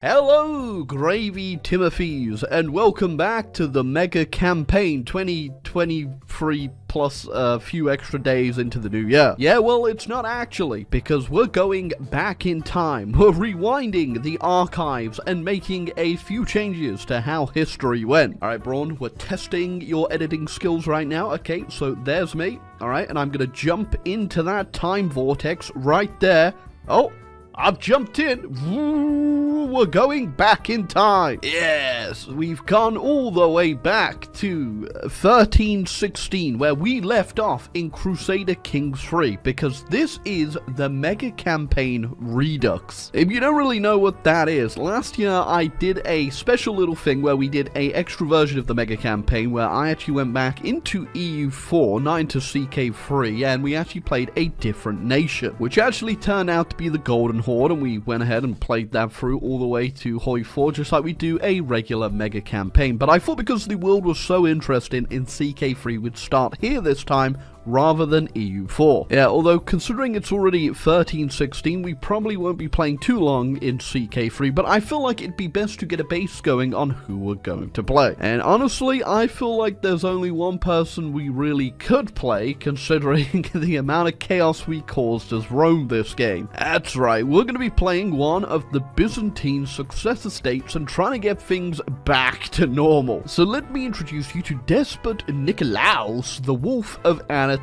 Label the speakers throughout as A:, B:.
A: Hello, Gravy Timothy's, and welcome back to the Mega Campaign 2023 plus a few extra days into the new year. Yeah, well, it's not actually, because we're going back in time. We're rewinding the archives and making a few changes to how history went. Alright, Braun, we're testing your editing skills right now. Okay, so there's me. Alright, and I'm gonna jump into that time vortex right there. Oh! I've jumped in. We're going back in time. Yes, we've gone all the way back to 1316, where we left off in Crusader Kings 3, because this is the Mega Campaign Redux. If you don't really know what that is, last year I did a special little thing where we did a extra version of the Mega Campaign, where I actually went back into EU4, not into CK3, and we actually played a different nation, which actually turned out to be the Golden Horde, and we went ahead and played that through all the way to Hoi 4, just like we do a regular Mega Campaign. But I thought because the world was so interesting in CK3, we'd start here this time rather than EU4. Yeah, although considering it's already 1316, we probably won't be playing too long in CK3, but I feel like it'd be best to get a base going on who we're going to play. And honestly, I feel like there's only one person we really could play, considering the amount of chaos we caused as Rome this game. That's right, we're going to be playing one of the Byzantine successor states and trying to get things back to normal. So let me introduce you to Despot Nikolaos, the Wolf of Anatolia.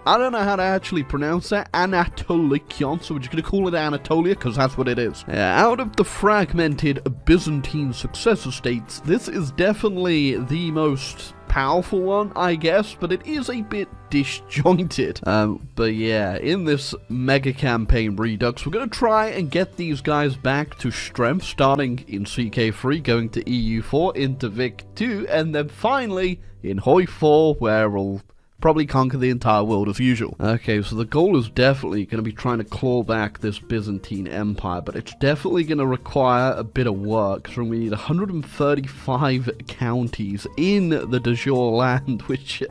A: I don't know how to actually pronounce that, Anatolikion, so we're just going to call it Anatolia, because that's what it is. Out of the fragmented Byzantine successor states, this is definitely the most powerful one, I guess, but it is a bit disjointed. But yeah, in this Mega Campaign Redux, we're going to try and get these guys back to strength, starting in CK3, going to EU4, into Vic 2, and then finally in Hoi 4, where we'll probably conquer the entire world as usual. Okay, so the goal is definitely going to be trying to claw back this Byzantine Empire, but it's definitely going to require a bit of work, so we need 135 counties in the de jure land, which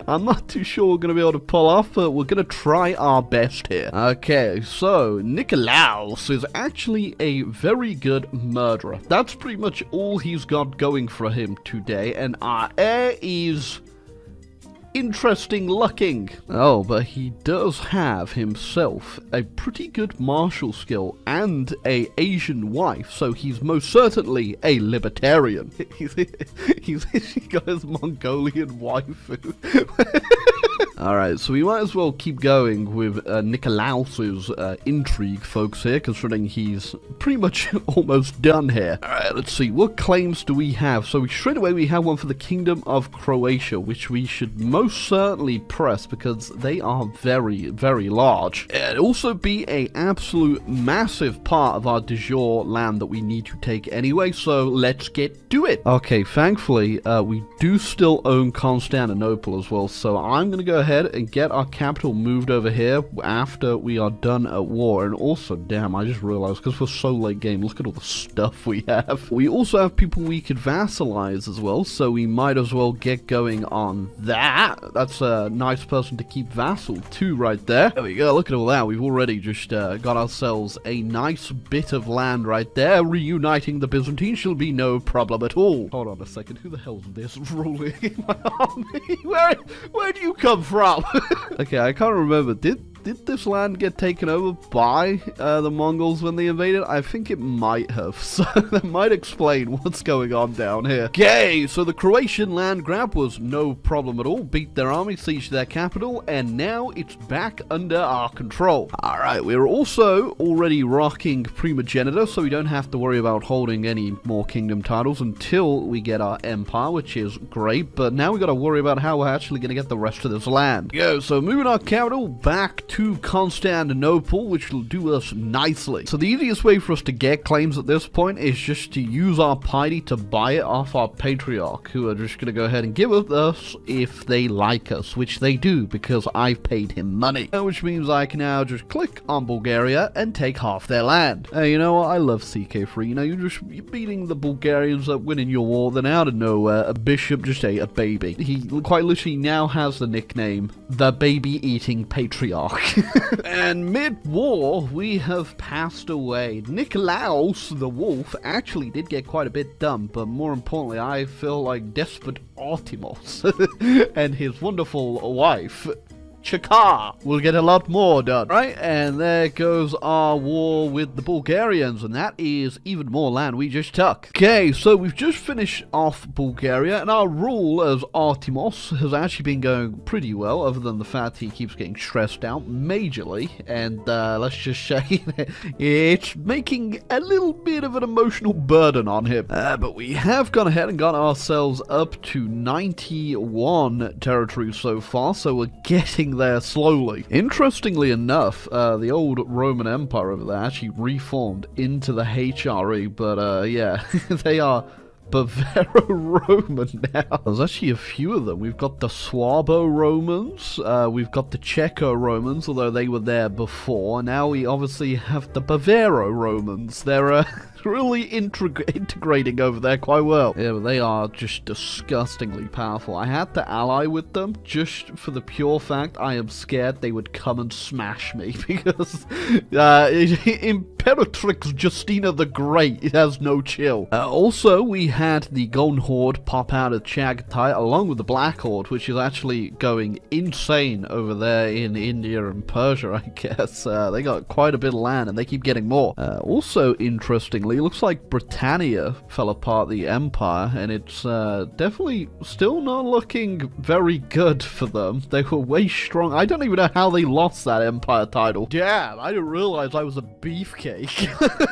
A: I'm not too sure we're going to be able to pull off, but we're going to try our best here. Okay, so Nikolaos is actually a very good murderer. That's pretty much all he's got going for him today, and our heir is interesting looking. Oh, but he does have himself a pretty good martial skill and a Asian wife, so he's most certainly a libertarian. He's actually got his Mongolian waifu. Alright, so we might as well keep going with Nikolaos's intrigue, folks, here, considering he's pretty much almost done here. Alright, let's see, what claims do we have? So straight away we have one for the Kingdom of Croatia, which we should most certainly press, because they are very, very large. It'd also be an absolute massive part of our de jure land that we need to take anyway, so let's get to it. Okay, thankfully, we do still own Constantinople as well, so I'm going to go ahead and get our capital moved over here after we are done at war. And also, damn, I just realized, because we're so late game, look at all the stuff we have. We also have people we could vassalize as well, so we might as well get going on that. That's a nice person to keep vassal too right there. There we go, look at all that. We've already just got ourselves a nice bit of land right there. Reuniting the Byzantines shall be no problem at all. Hold on a second, who the hell's this ruling in my army? Where do you come from? Okay, I can't remember. Did this land get taken over by the Mongols when they invaded? I think it might have, so that might explain what's going on down here. Okay, so the Croatian land grab was no problem at all. Beat their army, sieged their capital, and now it's back under our control. Alright, we're also already rocking Primogenitor, so we don't have to worry about holding any more kingdom titles until we get our empire, which is great, but now we got to worry about how we're actually going to get the rest of this land. Yo, so moving our capital back to Constantinople, which will do us nicely. So the easiest way for us to get claims at this point is just to use our piety to buy it off our patriarch, who are just going to go ahead and give it us if they like us, which they do, because I've paid him money. Which means I can now just click on Bulgaria and take half their land. Hey, you know what? I love CK3. You know, you're beating the Bulgarians up, winning your war, then out of nowhere, a bishop just ate a baby. He quite literally now has the nickname, the baby-eating patriarch. And mid-war, we have passed away. Nikolaos the Wolf actually did get quite a bit done, but more importantly, I feel like Despot Artimos and his wonderful wife, Chakar, will get a lot more done, right? And there goes our war with the Bulgarians, and that is even more land we just took. Okay, so we've just finished off Bulgaria, and our rule as Artimos has actually been going pretty well, other than the fact he keeps getting stressed out majorly, and let's just say it's making a little bit of an emotional burden on him. But we have gone ahead and got ourselves up to 91 territories so far, so we're getting there slowly. Interestingly enough, the old Roman Empire over there actually reformed into the HRE, but yeah, they are Bavaro-Roman now. There's actually a few of them. We've got the Swabo-Romans, we've got the Czecho-Romans, although they were there before. Now we obviously have the Bavaro-Romans. They're really integrating over there quite well. Yeah, but they are just disgustingly powerful. I had to ally with them just for the pure fact I am scared they would come and smash me, because Imperatrix Justina the Great has no chill. Also, we had the Golden Horde pop out of Chagatai along with the Black Horde, which is actually going insane over there in India and Persia, I guess. They got quite a bit of land and they keep getting more. Also, interestingly, it looks like Britannia fell apart the Empire, and it's definitely still not looking very good for them. They were way strong. I don't even know how they lost that Empire title. Damn, I didn't realize I was a beefcake.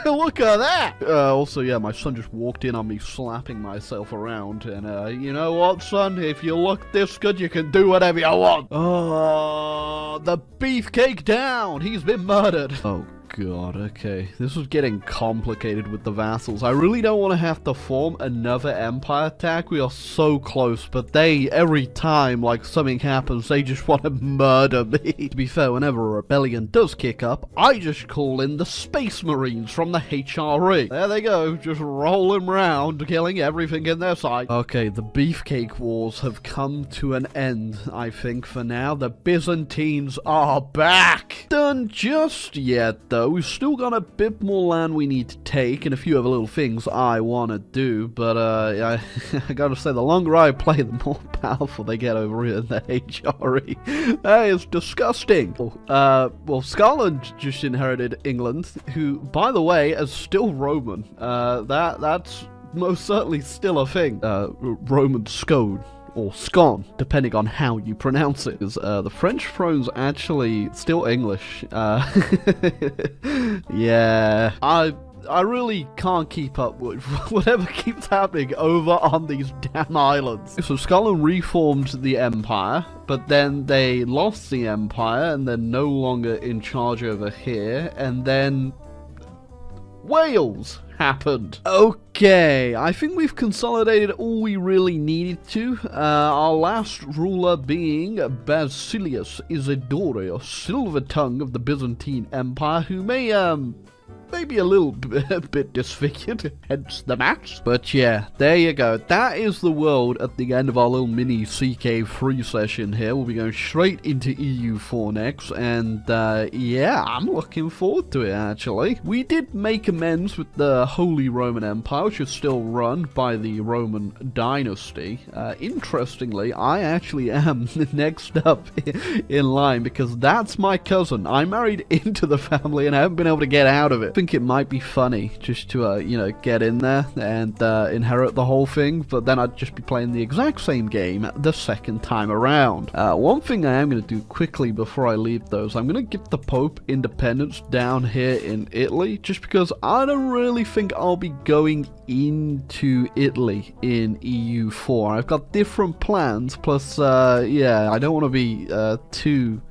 A: Look at that! Also, yeah, my son just walked in on me slapping myself around, and you know what, son? If you look this good, you can do whatever you want. Oh, the beefcake down! He's been murdered. Oh god, okay. This was getting complicated with the vassals. I really don't want to have to form another empire attack. We are so close, but they, every time, like, something happens, they just want to murder me. To be fair, whenever a rebellion does kick up, I just call in the Space Marines from the HRE. There they go, just rolling around, killing everything in their sight. Okay, the Beefcake Wars have come to an end, I think, for now. The Byzantines are back! Done just yet, though. We've still got a bit more land we need to take, and a few other little things I want to do, but I gotta say, the longer I play, the more powerful they get over here in the HRE. That is disgusting. Well, Scotland just inherited England, who, by the way, is still Roman. That's most certainly still a thing. Roman Scone, or scone, depending on how you pronounce it. The French throne's actually still English. Yeah, I really can't keep up with whatever keeps happening over on these damn islands. So Scotland reformed the empire, but then they lost the empire and they're no longer in charge over here, and then Wales happened. Okay, I think we've consolidated all we really needed to. Our last ruler being Basilius Isidorius, Silver Tongue of the Byzantine Empire, who may maybe a little bit disfigured, hence the match. But yeah, there you go. That is the world at the end of our little mini CK3 session here. We'll be going straight into EU4 next, and yeah, I'm looking forward to it, actually. We did make amends with the Holy Roman Empire, which is still run by the Roman dynasty. Interestingly, I actually am next up in line, because that's my cousin. I married into the family and I haven't been able to get out of it. I think it might be funny just to you know, get in there and inherit the whole thing, but then I'd just be playing the exact same game the second time around. One thing I am going to do quickly before I leave those, I'm going to give the Pope independence down here in Italy, just because I don't really think I'll be going into Italy in EU4. I've got different plans, plus yeah, I don't want to be too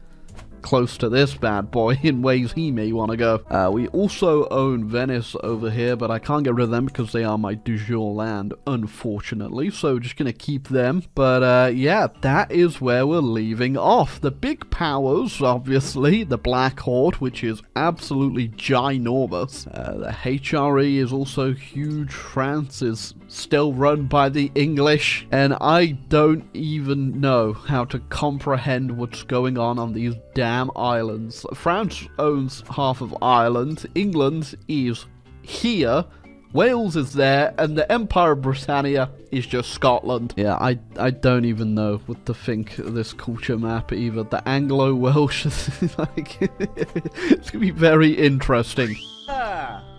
A: close to this bad boy in ways he may want to go. We also own Venice over here, but I can't get rid of them because they are my du jour land, unfortunately, so just gonna keep them. But yeah, that is where we're leaving off. The big powers, obviously, the Black Horde, which is absolutely ginormous. The HRE is also huge. France is still run by the English, and I don't even know how to comprehend what's going on these damn damn islands. France owns half of Ireland. England is here. Wales is there, and the Empire of Britannia is just Scotland. Yeah, I don't even know what to think of this culture map either. The Anglo-Welsh is like, it's gonna be very interesting.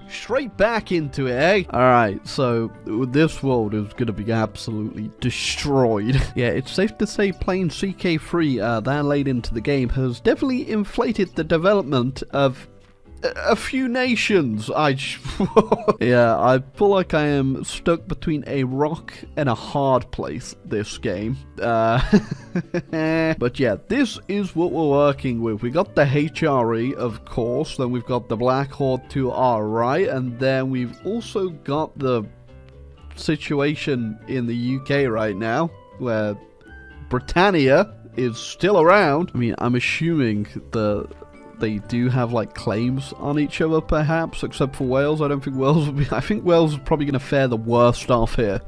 A: Straight back into it, eh? Alright, so this world is gonna be absolutely destroyed. Yeah, it's safe to say playing CK3 that late into the game has definitely inflated the development of a few nations. Yeah, I feel like I am stuck between a rock and a hard place this game. But yeah, this is what we're working with. We got the HRE, of course, then we've got the Black Horde to our right, and then we've also got the situation in the UK right now, where Britannia is still around. I mean, I'm assuming they do have like claims on each other, perhaps, except for Wales. I don't think Wales would be. I think Wales is probably going to fare the worst off here.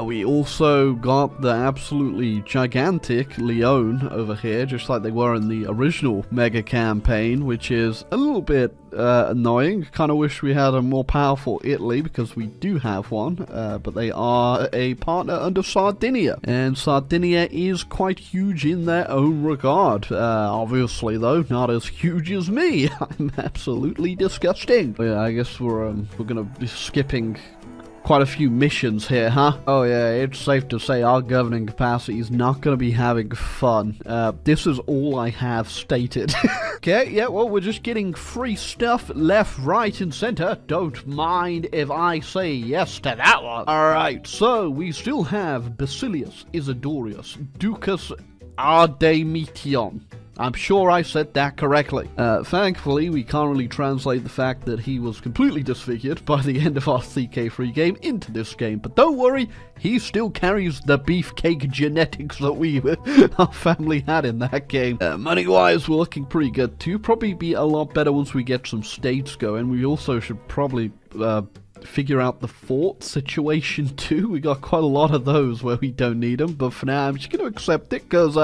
A: We also got the absolutely gigantic Leon over here, just like they were in the original mega campaign, which is a little bit annoying. Kind of wish we had a more powerful Italy, because we do have one, but they are a partner under Sardinia, and Sardinia is quite huge in their own regard. Obviously, though, not as huge as me. I'm absolutely disgusting. But yeah, I guess we're gonna be skipping quite a few missions here, huh? Oh yeah, it's safe to say our governing capacity is not gonna be having fun. This is all I have stated. Okay, yeah, well, we're just getting free stuff left, right, and center. Don't mind if I say yes to that one. Alright, so we still have Basilius Isidorius Ducas Ardemetion. I'm sure I said that correctly. Thankfully, we can't really translate the fact that he was completely disfigured by the end of our CK3 game into this game, but don't worry, he still carries the beefcake genetics that our family had in that game. Money-wise, we're looking pretty good too. Probably be a lot better once we get some states going. We also should probably figure out the fort situation too. We got quite a lot of those where we don't need them, but for now I'm just going to accept it, because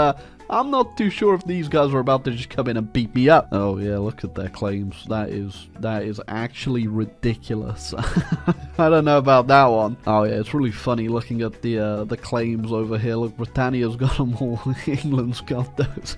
A: I'm not too sure if these guys are about to just come in and beat me up. Oh yeah, look at their claims. That is actually ridiculous. I don't know about that one. Oh yeah, it's really funny looking at the claims over here. Look, Britannia's got them all. England's got those.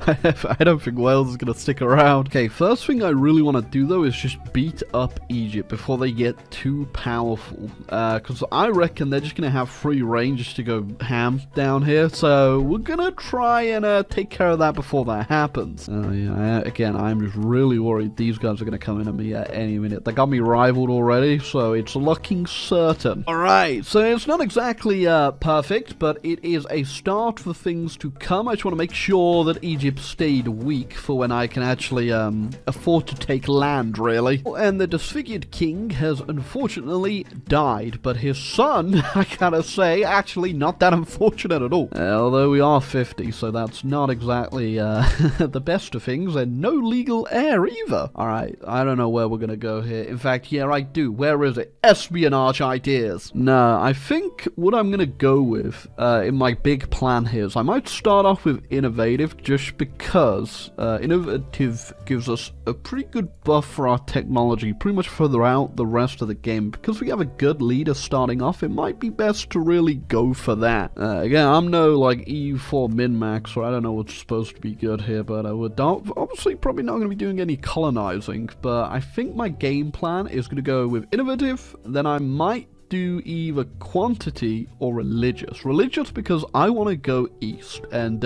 A: I don't think Wales is gonna stick around. Okay, first thing I really want to do though is just beat up Egypt before they get too powerful. Because I reckon they're just gonna have free reign just to go ham down here. So we're gonna try and take care of that before that happens. Yeah, again, I'm just really worried these guys are gonna come in at me at any minute. They got me rivaled already, so it's looking certain. Alright, so it's not exactly perfect, but it is a start for things to come. I just want to make sure that Egypt stayed weak for when I can actually afford to take land, really. And the disfigured king has unfortunately died, but his son, I gotta say, actually not that unfortunate at all. Although we are 50, so that's not exactly the best of things, and no legal heir either. Alright, I don't know where we're gonna go here. In fact, yeah, I do. Where is it? Espionage ideas. No, I think what I'm gonna go with in my big plan here is I might start off with innovative, just because innovative gives us a pretty good buff for our technology pretty much throughout the rest of the game. Because we have a good leader starting off, it might be best to really go for that. Again, I'm no like EU4 min-max, or I don't know what's supposed to be good here, but we're obviously probably not going to be doing any colonizing, but I think my game plan is going to go with innovative, then I might do either quantity or religious. Religious because I want to go east, and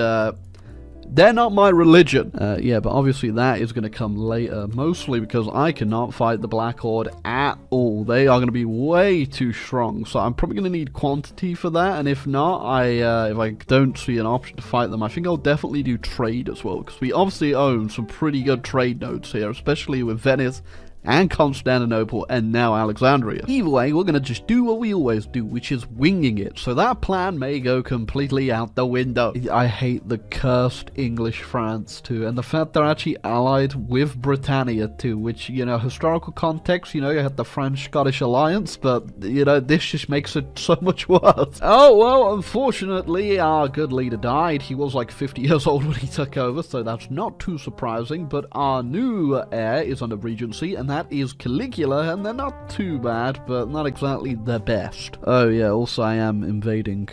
A: they're not my religion. Yeah, but obviously that is going to come later, mostly because I cannot fight the Black Horde at all. They are going to be way too strong, so I'm probably going to need quantity for that, and if not, if I don't see an option to fight them, I think I'll definitely do trade as well, because we obviously own some pretty good trade nodes here, especially with Venice and Constantinople, and now Alexandria. Either way, we're gonna just do what we always do, which is winging it. So that plan may go completely out the window. I hate the cursed English France too, and the fact they're actually allied with Britannia too, which, you know, historical context, you know, you had the French-Scottish alliance, but, you know, this just makes it so much worse. Oh, well, unfortunately, our good leader died. He was like 50 years old when he took over, so that's not too surprising, but our new heir is under regency, and that is Caligula, and they're not too bad, but not exactly the best. Oh yeah, also I am invading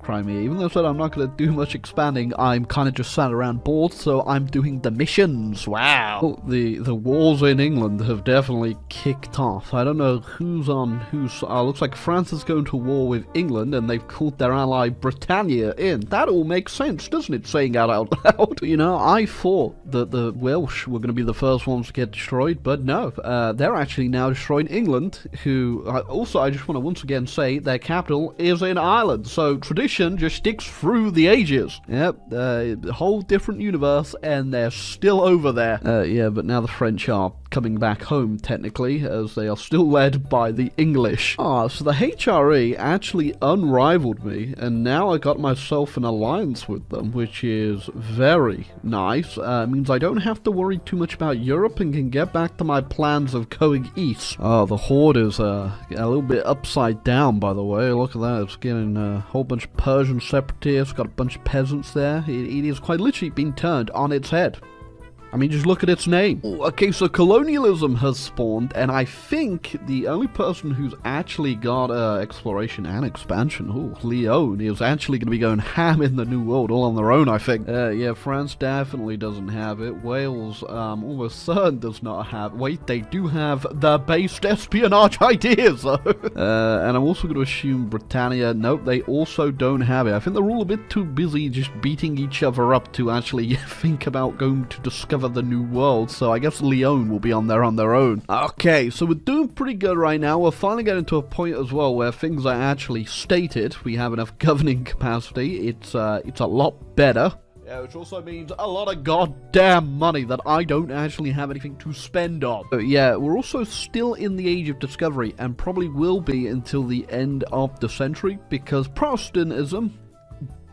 A: Crimea. Even though I said I'm not going to do much expanding, I'm kind of just sat around bored, so I'm doing the missions. Wow. Oh, the wars in England have definitely kicked off. I don't know who's on whose. Looks like France is going to war with England, and they've called their ally Britannia in. That all makes sense, doesn't it, saying that out loud? You know, I thought that the Welsh were going to be the first ones to get destroyed, but no. They're actually now destroying England, who, also I just want to once again say, their capital is in Ireland, so tradition just sticks through the ages. Yep, a whole different universe, and they're still over there. Yeah, but now the French are coming back home, technically, as they are still led by the English. So the HRE actually unrivaled me, and now I got myself an alliance with them, which is very nice. Means I don't have to worry too much about Europe and can get back to my plans of going east. Oh, the Horde is a little bit upside down, by the way. Look at that, it's getting a whole bunch of Persian separatists, got a bunch of peasants there. It is quite literally been turned on its head. I mean, just look at its name. Okay, so colonialism has spawned, and I think the only person who's actually got exploration and expansion, Leon, is actually going to be going ham in the New World all on their own, I think. Yeah, France definitely doesn't have it. Wales, almost certain does not have. Wait, they do have the based espionage ideas, though. And I'm also going to assume Britannia, nope, they also don't have it. I think they're all a bit too busy just beating each other up to actually think about going to discover the New World, so I guess Leon will be on there on their own. Okay, so we're doing pretty good right now. We're finally getting to a point as well where things are actually stated. We have enough governing capacity. It's a lot better. Yeah, which also means a lot of goddamn money that I don't actually have anything to spend on. But yeah, we're also still in the age of discovery, and probably will be until the end of the century, because Protestantism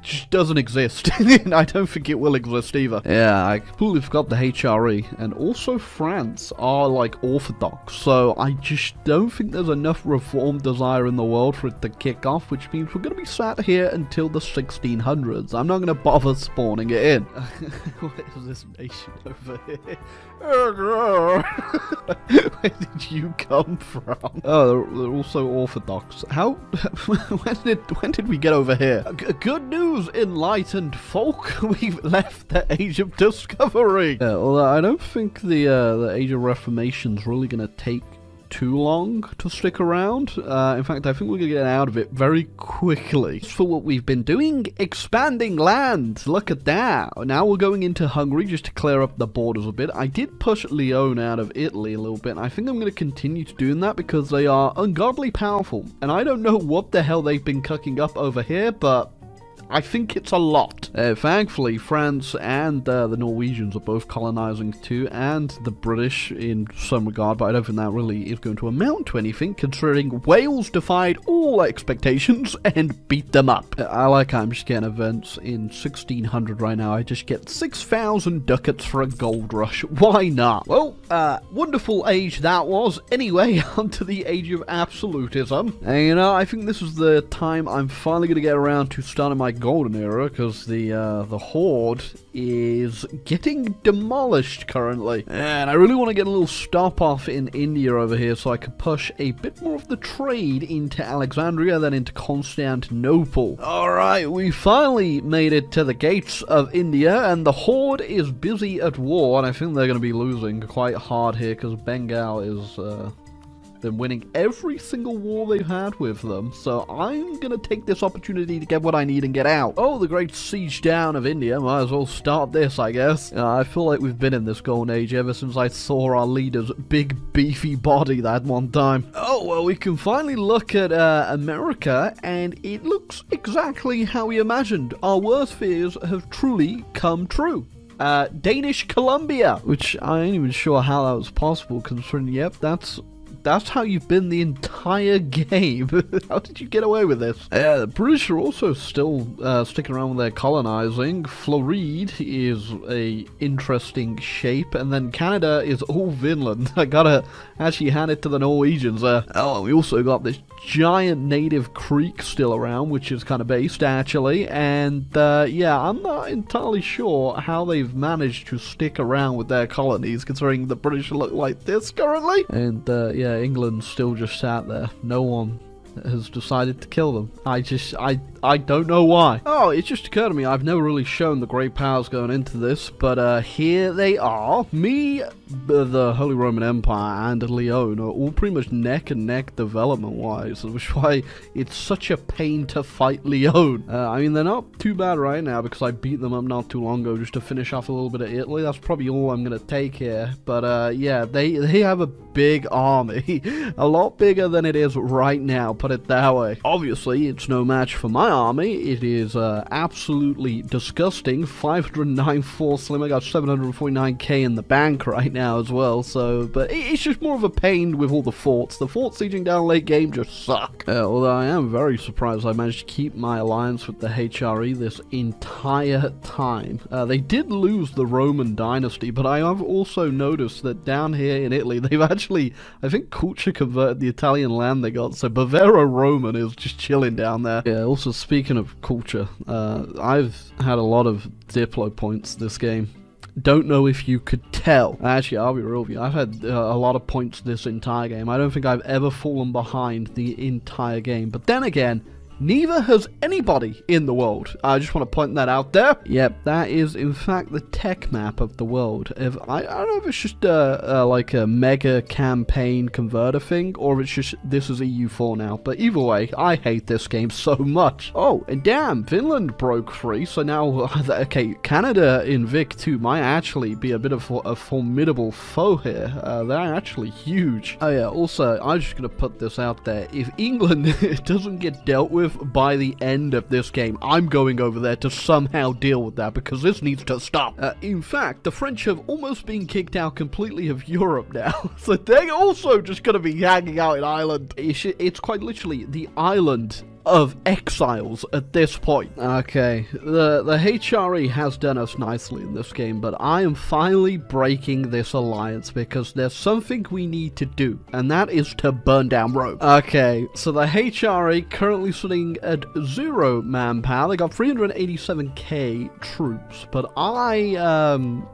A: just doesn't exist. I don't think it will exist either. Yeah, I completely forgot the HRE, and also France are like orthodox, so I just don't think there's enough reform desire in the world for it to kick off, which means we're going to be sat here until the 1600s. I'm not going to bother spawning it in. What is this nation over here? Where did you come from? Oh, they're also orthodox. How? when did we get over here? Good news, enlightened folk. We've left the age of discovery. Although I don't think the age of reformation's really gonna take too long to stick around. In fact, I think we're gonna get out of it very quickly. As for what we've been doing, expanding land. Look at that. Now we're going into Hungary just to clear up the borders a bit. I did push Leon out of Italy a little bit, and I think I'm going to continue to doing that because they are ungodly powerful, and I don't know what the hell they've been cooking up over here, but I think it's a lot. Thankfully, France and the Norwegians are both colonizing too, and the British in some regard, but I don't think that really is going to amount to anything, considering Wales defied all expectations and beat them up. I'm just getting events in 1600 right now. I just get 6,000 ducats for a gold rush. Why not? Well, wonderful age that was. Anyway, onto the age of absolutism. And you know, I think this is the time I'm finally going to get around to starting my golden era, because the Horde is getting demolished currently, and I really want to get a little stop off in India over here so I can push a bit more of the trade into Alexandria, then into Constantinople. Alright, we finally made it to the gates of India, and the Horde is busy at war, and I think they're going to be losing quite hard here because Bengal is been winning every single war they've had with them, so I'm gonna take this opportunity to get what I need and get out. Oh, the great siege down of India. Might as well start this, I guess. I feel like we've been in this golden age ever since I saw our leader's big beefy body that one time. Oh, well, we can finally look at America, and it looks exactly how we imagined. Our worst fears have truly come true. Danish Columbia, which I ain't even sure how that was possible, considering, yep, that's how you've been the entire game. How did you get away with this? Yeah, the British are also still sticking around with their colonizing. Floride is a interesting shape, and then Canada is all Vinland. I gotta actually hand it to the Norwegians. Oh, we also got this giant native creek still around, which is kind of based actually, and yeah, I'm not entirely sure how they've managed to stick around with their colonies, considering the British look like this currently, and yeah, England's still just sat there. No one has decided to kill them. I don't know why. Oh, it just occurred to me, I've never really shown the great powers going into this, but here they are. Me, the Holy Roman Empire, and Leon are all pretty much neck and neck development-wise, which is why it's such a pain to fight Leon. I mean, they're not too bad right now, because I beat them up not too long ago just to finish off a little bit of Italy. That's probably all I'm going to take here, but yeah, they have a big army. A lot bigger than it is right now, put it that way. Obviously, it's no match for my army. It is absolutely disgusting. 509 force limit. I got 749k in the bank right now as well, so, but it's just more of a pain with all the forts. The fort sieging down late game just suck. Although I am very surprised I managed to keep my alliance with the HRE this entire time. They did lose the Roman dynasty, but I have also noticed that down here in Italy, they've actually, I think, culture converted the Italian land they got, so Bavaro Roman is just chilling down there. Yeah, also speaking of culture, I've had a lot of Diplo points this game. Don't know if you could tell. Actually, I'll be real with you. I've had a lot of points this entire game. I don't think I've ever fallen behind the entire game. But then again, neither has anybody in the world. I just want to point that out there. Yep, that is in fact the tech map of the world. I don't know if it's just like a mega campaign converter thing, or if it's just this is EU4 now. But either way, I hate this game so much. Oh, and damn, Finland broke free. So now, okay, Canada in Vic 2 might actually be a bit of a formidable foe here. They're actually huge. Oh yeah, also, I'm just going to put this out there. If England doesn't get dealt with by the end of this game, I'm going over there to somehow deal with that, because this needs to stop. In fact, the French have almost been kicked out completely of Europe now, so they're also just going to be hanging out in Ireland. It's quite literally the island of exiles at this point. Okay, the HRE has done us nicely in this game, but I am finally breaking this alliance because there's something we need to do, and that is to burn down Rome. Okay, so the HRE currently sitting at 0 manpower. They got 387k troops, but I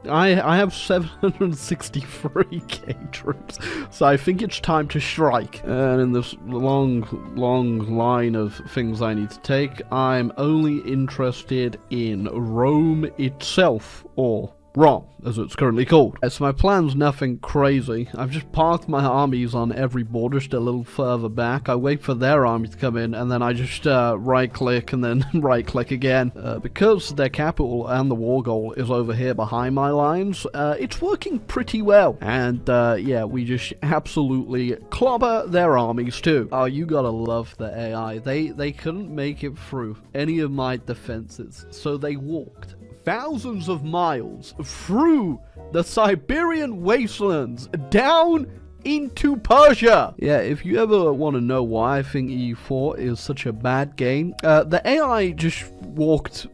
A: have 763k troops, so I think it's time to strike. And in this long line of things I need to take, I'm only interested in Rome itself, or Rom, as it's currently called. So my plan's nothing crazy. I've just parked my armies on every border, just a little further back. I wait for their army to come in, and then I just right-click and then right-click again. Because their capital and the war goal is over here behind my lines, it's working pretty well. And yeah, we just absolutely clobber their armies too. Oh, you gotta love the AI. They couldn't make it through any of my defenses, so they walked thousands of miles through the Siberian wastelands down into Persia. Yeah, if you ever want to know why I think EU4 is such a bad game, the AI just walked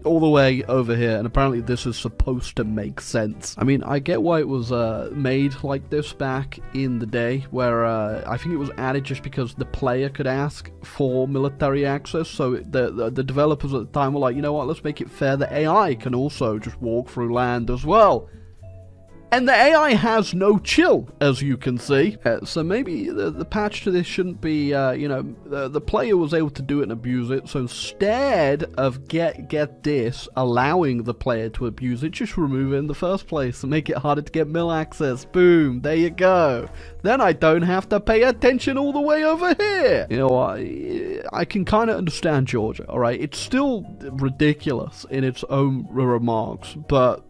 A: all the way over here, and apparently this is supposed to make sense. I mean, I get why it was made like this back in the day, where I think it was added just because the player could ask for military access, so the developers at the time were like, you know what, let's make it fair that AI can also just walk through land as well. And the AI has no chill, as you can see. So maybe the patch to this shouldn't be, you know, the player was able to do it and abuse it. So instead of get this, allowing the player to abuse it, just remove it in the first place and make it harder to get mill access. Boom, there you go. Then I don't have to pay attention all the way over here. You know, I can kind of understand Georgia, all right? It's still ridiculous in its own remarks, but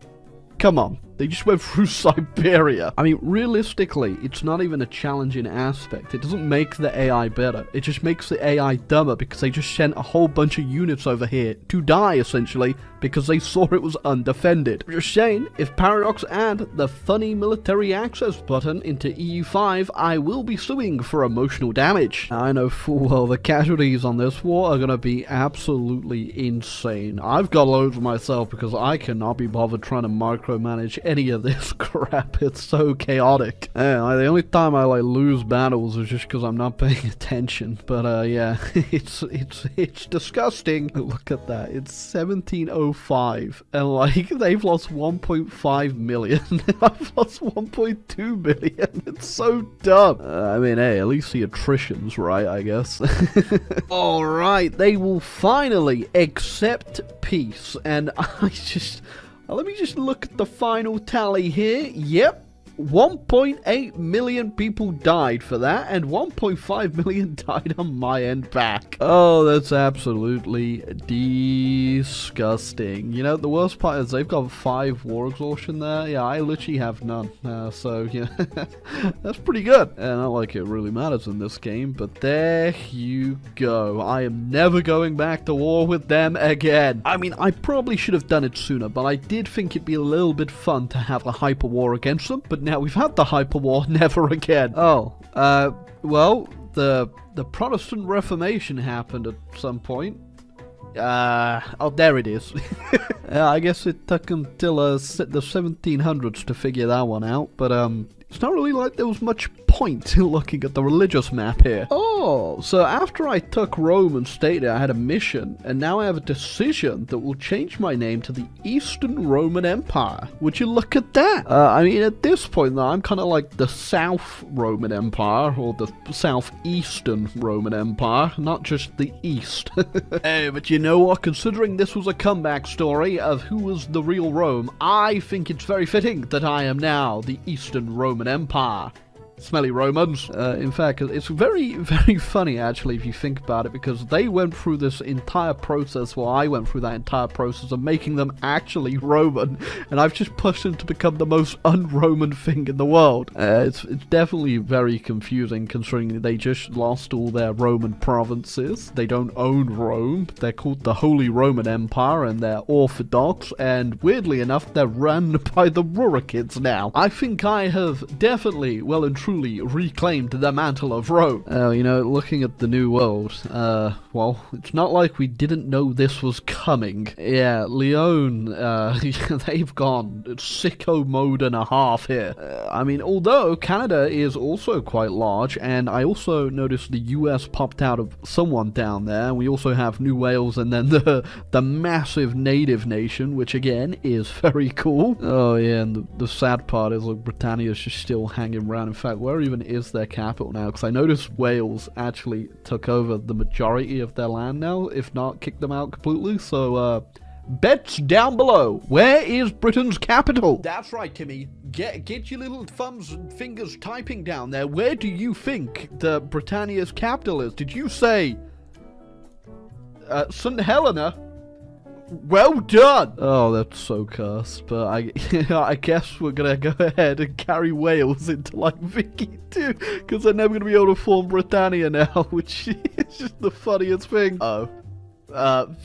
A: Come on. They just went through Siberia. I mean, realistically, it's not even a challenging aspect. It doesn't make the AI better. It just makes the AI dumber because they just sent a whole bunch of units over here to die, essentially, because they saw it was undefended. Just saying, if Paradox add the funny military access button into EU5, I will be suing for emotional damage. I know full well the casualties on this war are gonna be absolutely insane. I've got loads myself because I cannot be bothered trying to micromanage any of this crap. It's so chaotic. Yeah, the only time I like lose battles is just because I'm not paying attention. But yeah, it's disgusting. Look at that. It's 1705, and like they've lost 1.5 million. I've lost 1.2 million. It's so dumb. I mean, hey, at least the attrition's right, I guess. All right, they will finally accept peace, and let me just look at the final tally here. Yep. 1.8 million people died for that, and 1.5 million died on my end back. Oh, that's absolutely disgusting. You know, the worst part is they've got 5 war exhaustion there. Yeah, I literally have none. So, yeah, that's pretty good. And not like it really matters in this game, but there you go. I am never going back to war with them again. I mean, I probably should have done it sooner, but I did think it'd be a little bit fun to have a hyper war against them, but now we've had the hyper war, never again. Oh, well, the Protestant Reformation happened at some point. Oh, there it is. Yeah, I guess it took until the 1700s to figure that one out, but it's not really like there was much point in looking at the religious map here. Oh, so after I took Rome and stated I had a mission, and now I have a decision that will change my name to the Eastern Roman Empire. Would you look at that? I mean, at this point, though, I'm kind of like the South Roman Empire, or the Southeastern Roman Empire, not just the East. Hey, but you know what? Considering this was a comeback story of who was the real Rome, I think it's very fitting that I am now the Eastern Roman Empire. Smelly Romans. In fact, it's very, very funny, actually, if you think about it, because they went through this entire process, well, I went through that entire process of making them actually Roman, and I've just pushed them to become the most un-Roman thing in the world. It's definitely very confusing, considering they just lost all their Roman provinces. They don't own Rome. They're called the Holy Roman Empire, and they're Orthodox, and weirdly enough, they're run by the Rurikids now. I think I have definitely, well and truly, reclaimed the mantle of Rome. You know, looking at the New World, well, it's not like we didn't know this was coming. Yeah, Leon, they've gone sicko mode and a half here. I mean, although Canada is also quite large, and I also noticed the US popped out of someone down there. We also have New Wales, and then the massive native nation, which again is very cool. Oh yeah, and the sad part is, look, Britannia's just still hanging around. In fact, where even is their capital now? Because I noticed Wales actually took over the majority of their land now, if not kicked them out completely. So, bets down below. Where is Britain's capital? That's right, Timmy. Get your little thumbs and fingers typing down there. Where do you think the Britannia's capital is? Did you say St. Helena? Well done! Oh, that's so cursed, but I guess we're gonna go ahead and carry Wales into, like, Vicky too, because they're never gonna be able to form Britannia now, which is just the funniest thing.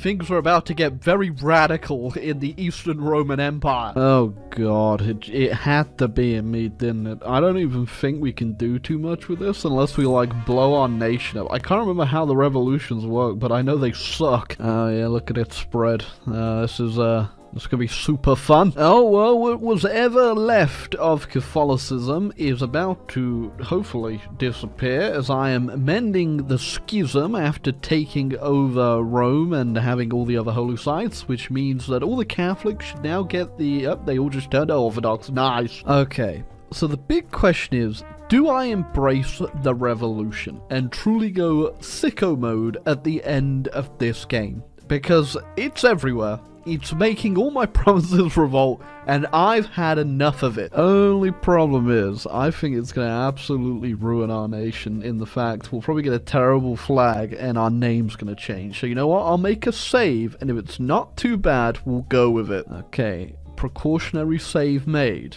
A: Things are about to get very radical in the Eastern Roman Empire. Oh god, it had to be in me, didn't it? I don't even think we can do too much with this unless we, like, blow our nation up. I can't remember how the revolutions work, but I know they suck. Oh yeah, look at it spread. This is gonna be super fun. Oh, well, what was ever left of Catholicism is about to hopefully disappear, as I am mending the schism after taking over Rome and having all the other holy sites, which means that all the Catholics should now get they all just turned Orthodox. Nice. Okay, so the big question is, do I embrace the revolution and truly go sicko mode at the end of this game? Because it's everywhere. It's making all my provinces revolt, and I've had enough of it. Only problem is, I think it's going to absolutely ruin our nation in the fact we'll probably get a terrible flag and our name's going to change. So you know what? I'll make a save, and if it's not too bad, we'll go with it. Okay. precautionary save made.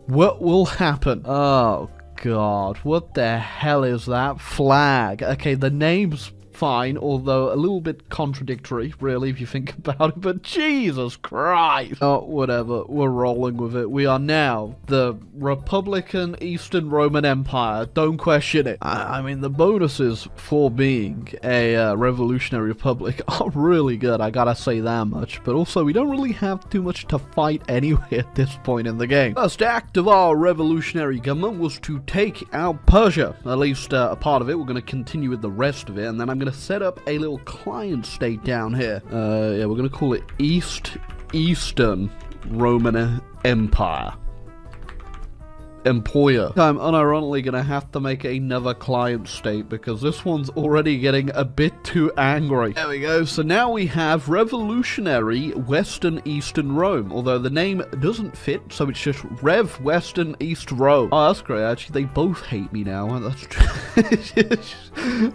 A: What will happen? Oh god, what the hell is that flag? Okay, the name's fine, although a little bit contradictory, really, if you think about it, but Jesus Christ! Oh, whatever, we're rolling with it. We are now the Republican Eastern Roman Empire. Don't question it. I mean, the bonuses for being a revolutionary republic are really good, I gotta say that much, but also we don't really have too much to fight anyway at this point in the game. First act of our revolutionary government was to take out Persia, at least a part of it. We're gonna continue with the rest of it, and then I'm gonna set up a little client state down here. Yeah, we're gonna call it Eastern Roman Empire. Employer. I'm unironically gonna have to make another client state because this one's already getting a bit too angry. There we go. So now we have Revolutionary Western Eastern Rome, although the name doesn't fit, so it's just Rev Western East Rome. Oh, that's great. Actually, they both hate me now. That's true.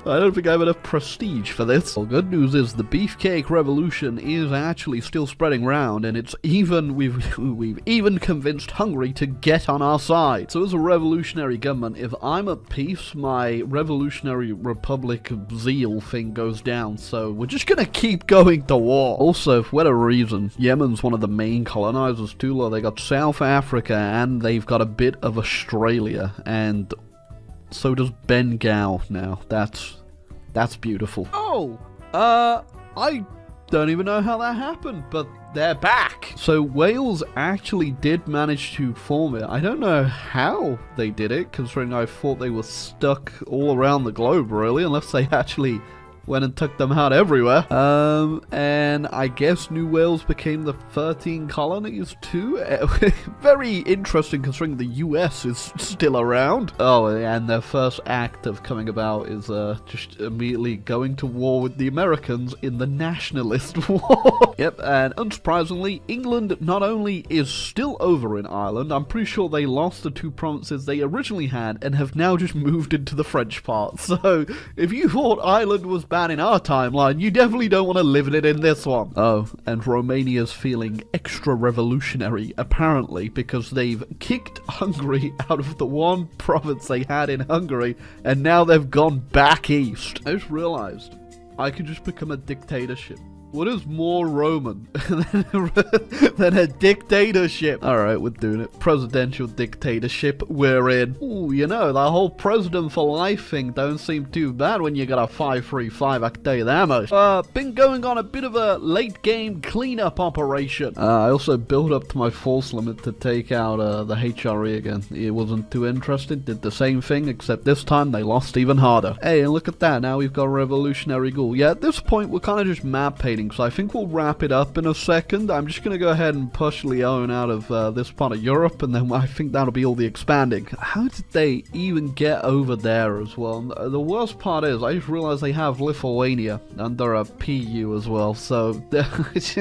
A: I don't think I have enough prestige for this. Well, good news is the Beefcake Revolution is actually still spreading around, and it's even we've even convinced Hungary to get on our side. So as a revolutionary government, if I'm at peace, my revolutionary republic zeal thing goes down, so we're just gonna keep going to war. Also, for whatever reason, Yemen's one of the main colonizers too. They got South Africa, and they've got a bit of Australia, and so does Bengal now. That's beautiful. Oh, I don't even know how that happened, but they're back. So Wales actually did manage to form it. I don't know how they did it, considering I thought they were stuck all around the globe, really, unless they actually went and took them out everywhere. And I guess New Wales became the 13 colonies too. Very interesting considering the US is still around. Oh, and their first act of coming about is just immediately going to war with the Americans in the Nationalist War. Yep, and unsurprisingly, England not only is still over in Ireland, I'm pretty sure they lost the two provinces they originally had and have now just moved into the French part. So if you thought Ireland was bad in our timeline, you definitely don't want to live in it in this one. Oh, and Romania's feeling extra revolutionary, apparently, because they've kicked Hungary out of the one province they had in Hungary, and now they've gone back east. I just realized I could just become a dictatorship. What is more Roman than a dictatorship? Alright, we're doing it. Presidential dictatorship, we're in. Ooh, you know, the whole president for life thing don't seem too bad when you got a 535, I can tell you that much. Been going on a bit of a late game cleanup operation. I also built up to my force limit to take out the HRE again. It wasn't too interested, did the same thing, except this time they lost even harder. Hey, and look at that, now we've got a revolutionary ghoul. Yeah, at this point we're kind of just map painting, so I think we'll wrap it up in a second. I'm just going to go ahead and push Leon out of this part of Europe, and then I think that'll be all the expanding. How did they even get over there as well? The worst part is, I just realized they have Lithuania under a PU as well, so there's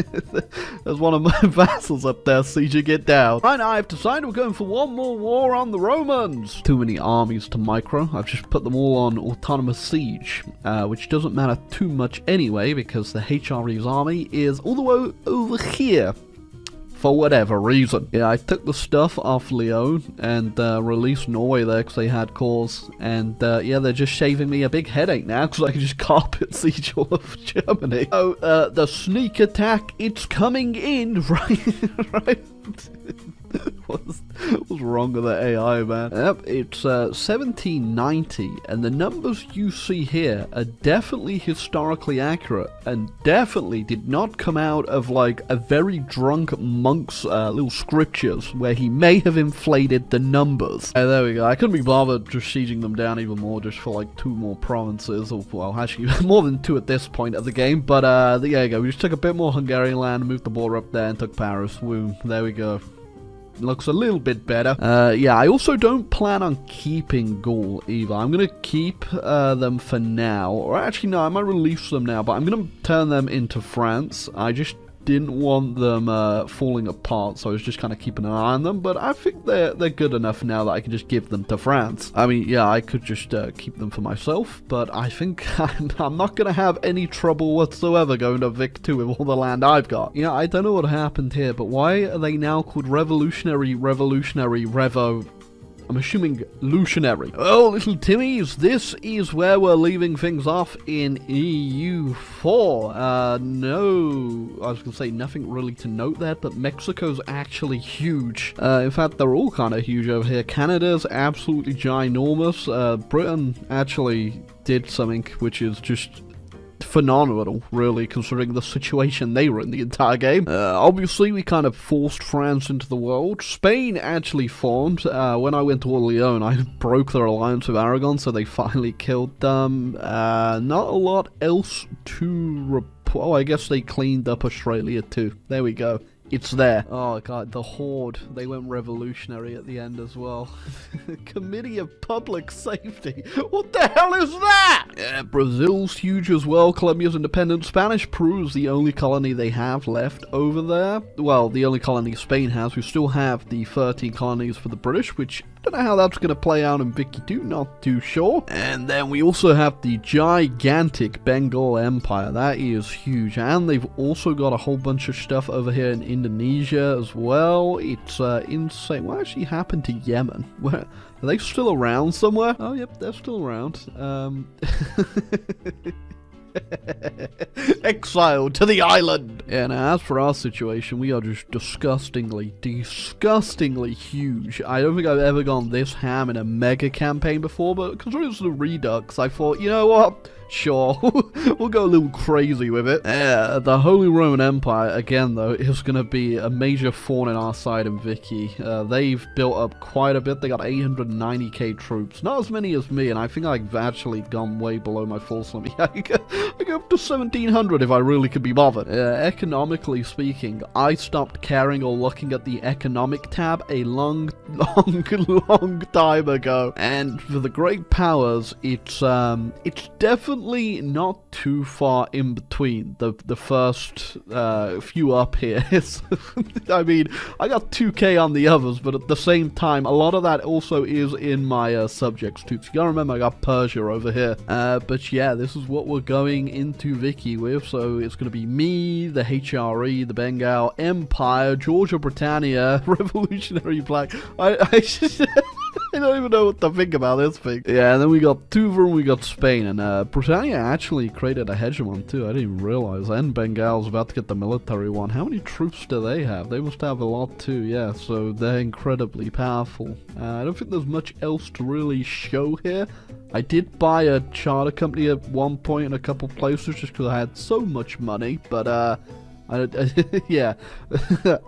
A: one of my vassals up there, sieging it down. Right now, I've decided we're going for one more war on the Romans. Too many armies to micro. I've just put them all on autonomous siege, which doesn't matter too much anyway, because the HRE's army is all the way over here for whatever reason. Yeah, I took the stuff off Leon and released Norway there because they had cores, and yeah, they're just shaving me a big headache now because I can just carpet siege all of Germany. Oh, the sneak attack, it's coming in, right? What's wrong with the AI, man? Yep, it's 1790, and the numbers you see here are definitely historically accurate, and definitely did not come out of, like, a very drunk monk's little scriptures, where he may have inflated the numbers. And there we go. I couldn't be bothered just sieging them down even more, just for, like, 2 more provinces, or, well, actually, more than 2 at this point of the game, but, there you go. We just took a bit more Hungarian land, moved the border up there, and took Paris. Boom. There we go. Looks a little bit better. Yeah, I also don't plan on keeping Gaul either. I'm gonna keep them for now, or actually no, I might release them now, but I'm gonna turn them into France. I just didn't want them falling apart, so I was just kind of keeping an eye on them. But I think they're good enough now that I can just give them to France. I mean, yeah, I could just keep them for myself, but I think I'm not gonna have any trouble whatsoever going to Vic 2 with all the land I've got. Yeah, I don't know what happened here, but why are they now called Revolutionary Revo? I'm assuming Lutionary. Oh, little Timmies, this is where we're leaving things off in EU4. No, I was going to say nothing really to note there, but Mexico's actually huge. In fact, they're all kind of huge over here. Canada's absolutely ginormous. Britain actually did something which is just phenomenal, really, considering the situation they were in the entire game. Obviously, we kind of forced France into the world. Spain actually formed. When I went to Orleans, I broke their alliance with Aragon, so they finally killed them. Not a lot else to report. Oh, I guess they cleaned up Australia too. There we go. It's there. Oh god, the Horde. They went revolutionary at the end as well. Committee of Public Safety. What the hell is that? Yeah, Brazil's huge as well. Colombia's independent. Spanish Peru's the only colony they have left over there. Well, the only colony Spain has. We still have the 13 colonies for the British, which I don't know how that's going to play out in Vicky 2, not too sure. And then we also have the gigantic Bengal Empire. That is huge. And they've also got a whole bunch of stuff over here in Indonesia as well. It's insane. What actually happened to Yemen? Where, are they still around somewhere? Oh, yep, they're still around. Exiled to the island. Yeah, now as for our situation, we are just disgustingly huge. I don't think I've ever gone this ham in a mega campaign before, but considering it's the Redux, I thought, you know what? Sure, we'll go a little crazy with it. Yeah, the Holy Roman Empire, again though, is going to be a major thorn in our side in Vicky. They've built up quite a bit. They got 890k troops. Not as many as me, and I think I've actually gone way below my force limit. I go up to 1700 if I really could be bothered. Economically speaking, I stopped caring or looking at the economic tab a long time ago. And for the great powers, it's definitely not too far in between the first few up here. I mean, I got 2k on the others, but at the same time, a lot of that also is in my subjects too. So you gotta remember I got Persia over here. But yeah, this is what we're going into Vicky with. So it's gonna be me, the HRE, the Bengal Empire, Georgia, Britannia, Revolutionary Black. I don't even know what to think about this thing. Yeah, and then we got Tuva and we got Spain, and Britannia actually created a hegemon too. I didn't even realize. And Bengal's about to get the military one. How many troops do they have? They must have a lot too, yeah, so they're incredibly powerful. I don't think there's much else to really show here. I did buy a charter company at one point in a couple places just because I had so much money, but yeah,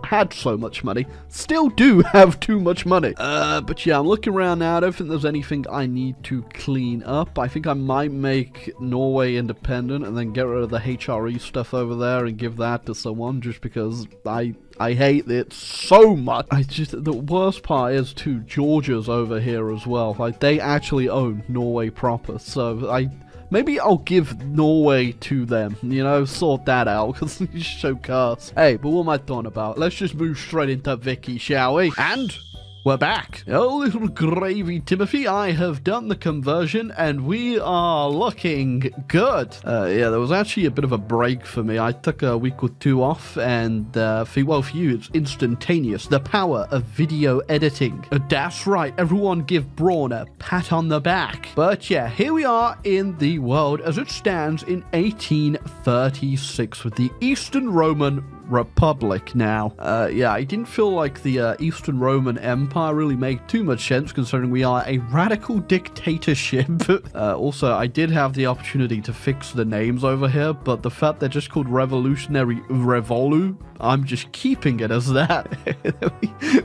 A: had so much money. Still do have too much money. But yeah, I'm looking around now. I don't think there's anything I need to clean up. I think I might make Norway independent and then get rid of the HRE stuff over there and give that to someone just because I hate it so much. The worst part is too, Georgia's over here as well. Like, they actually own Norway proper, so maybe I'll give Norway to them, you know, sort that out, because you show cars. Hey, but what am I talking about? Let's just move straight into Vicky, shall we? And we're back. Oh, little gravy Timothy, I have done the conversion, and we are looking good. Yeah, there was actually a bit of a break for me. I took a week or two off, and for you, it's instantaneous. The power of video editing. That's right, everyone give Braun a pat on the back. But yeah, here we are in the world as it stands in 1836 with the Eastern Roman Republic now. Yeah, I didn't feel like the Eastern Roman Empire really made too much sense considering we are a radical dictatorship. Also, I did have the opportunity to fix the names over here, but the fact they're just called Revolutionary Revolu, I'm just keeping it as that.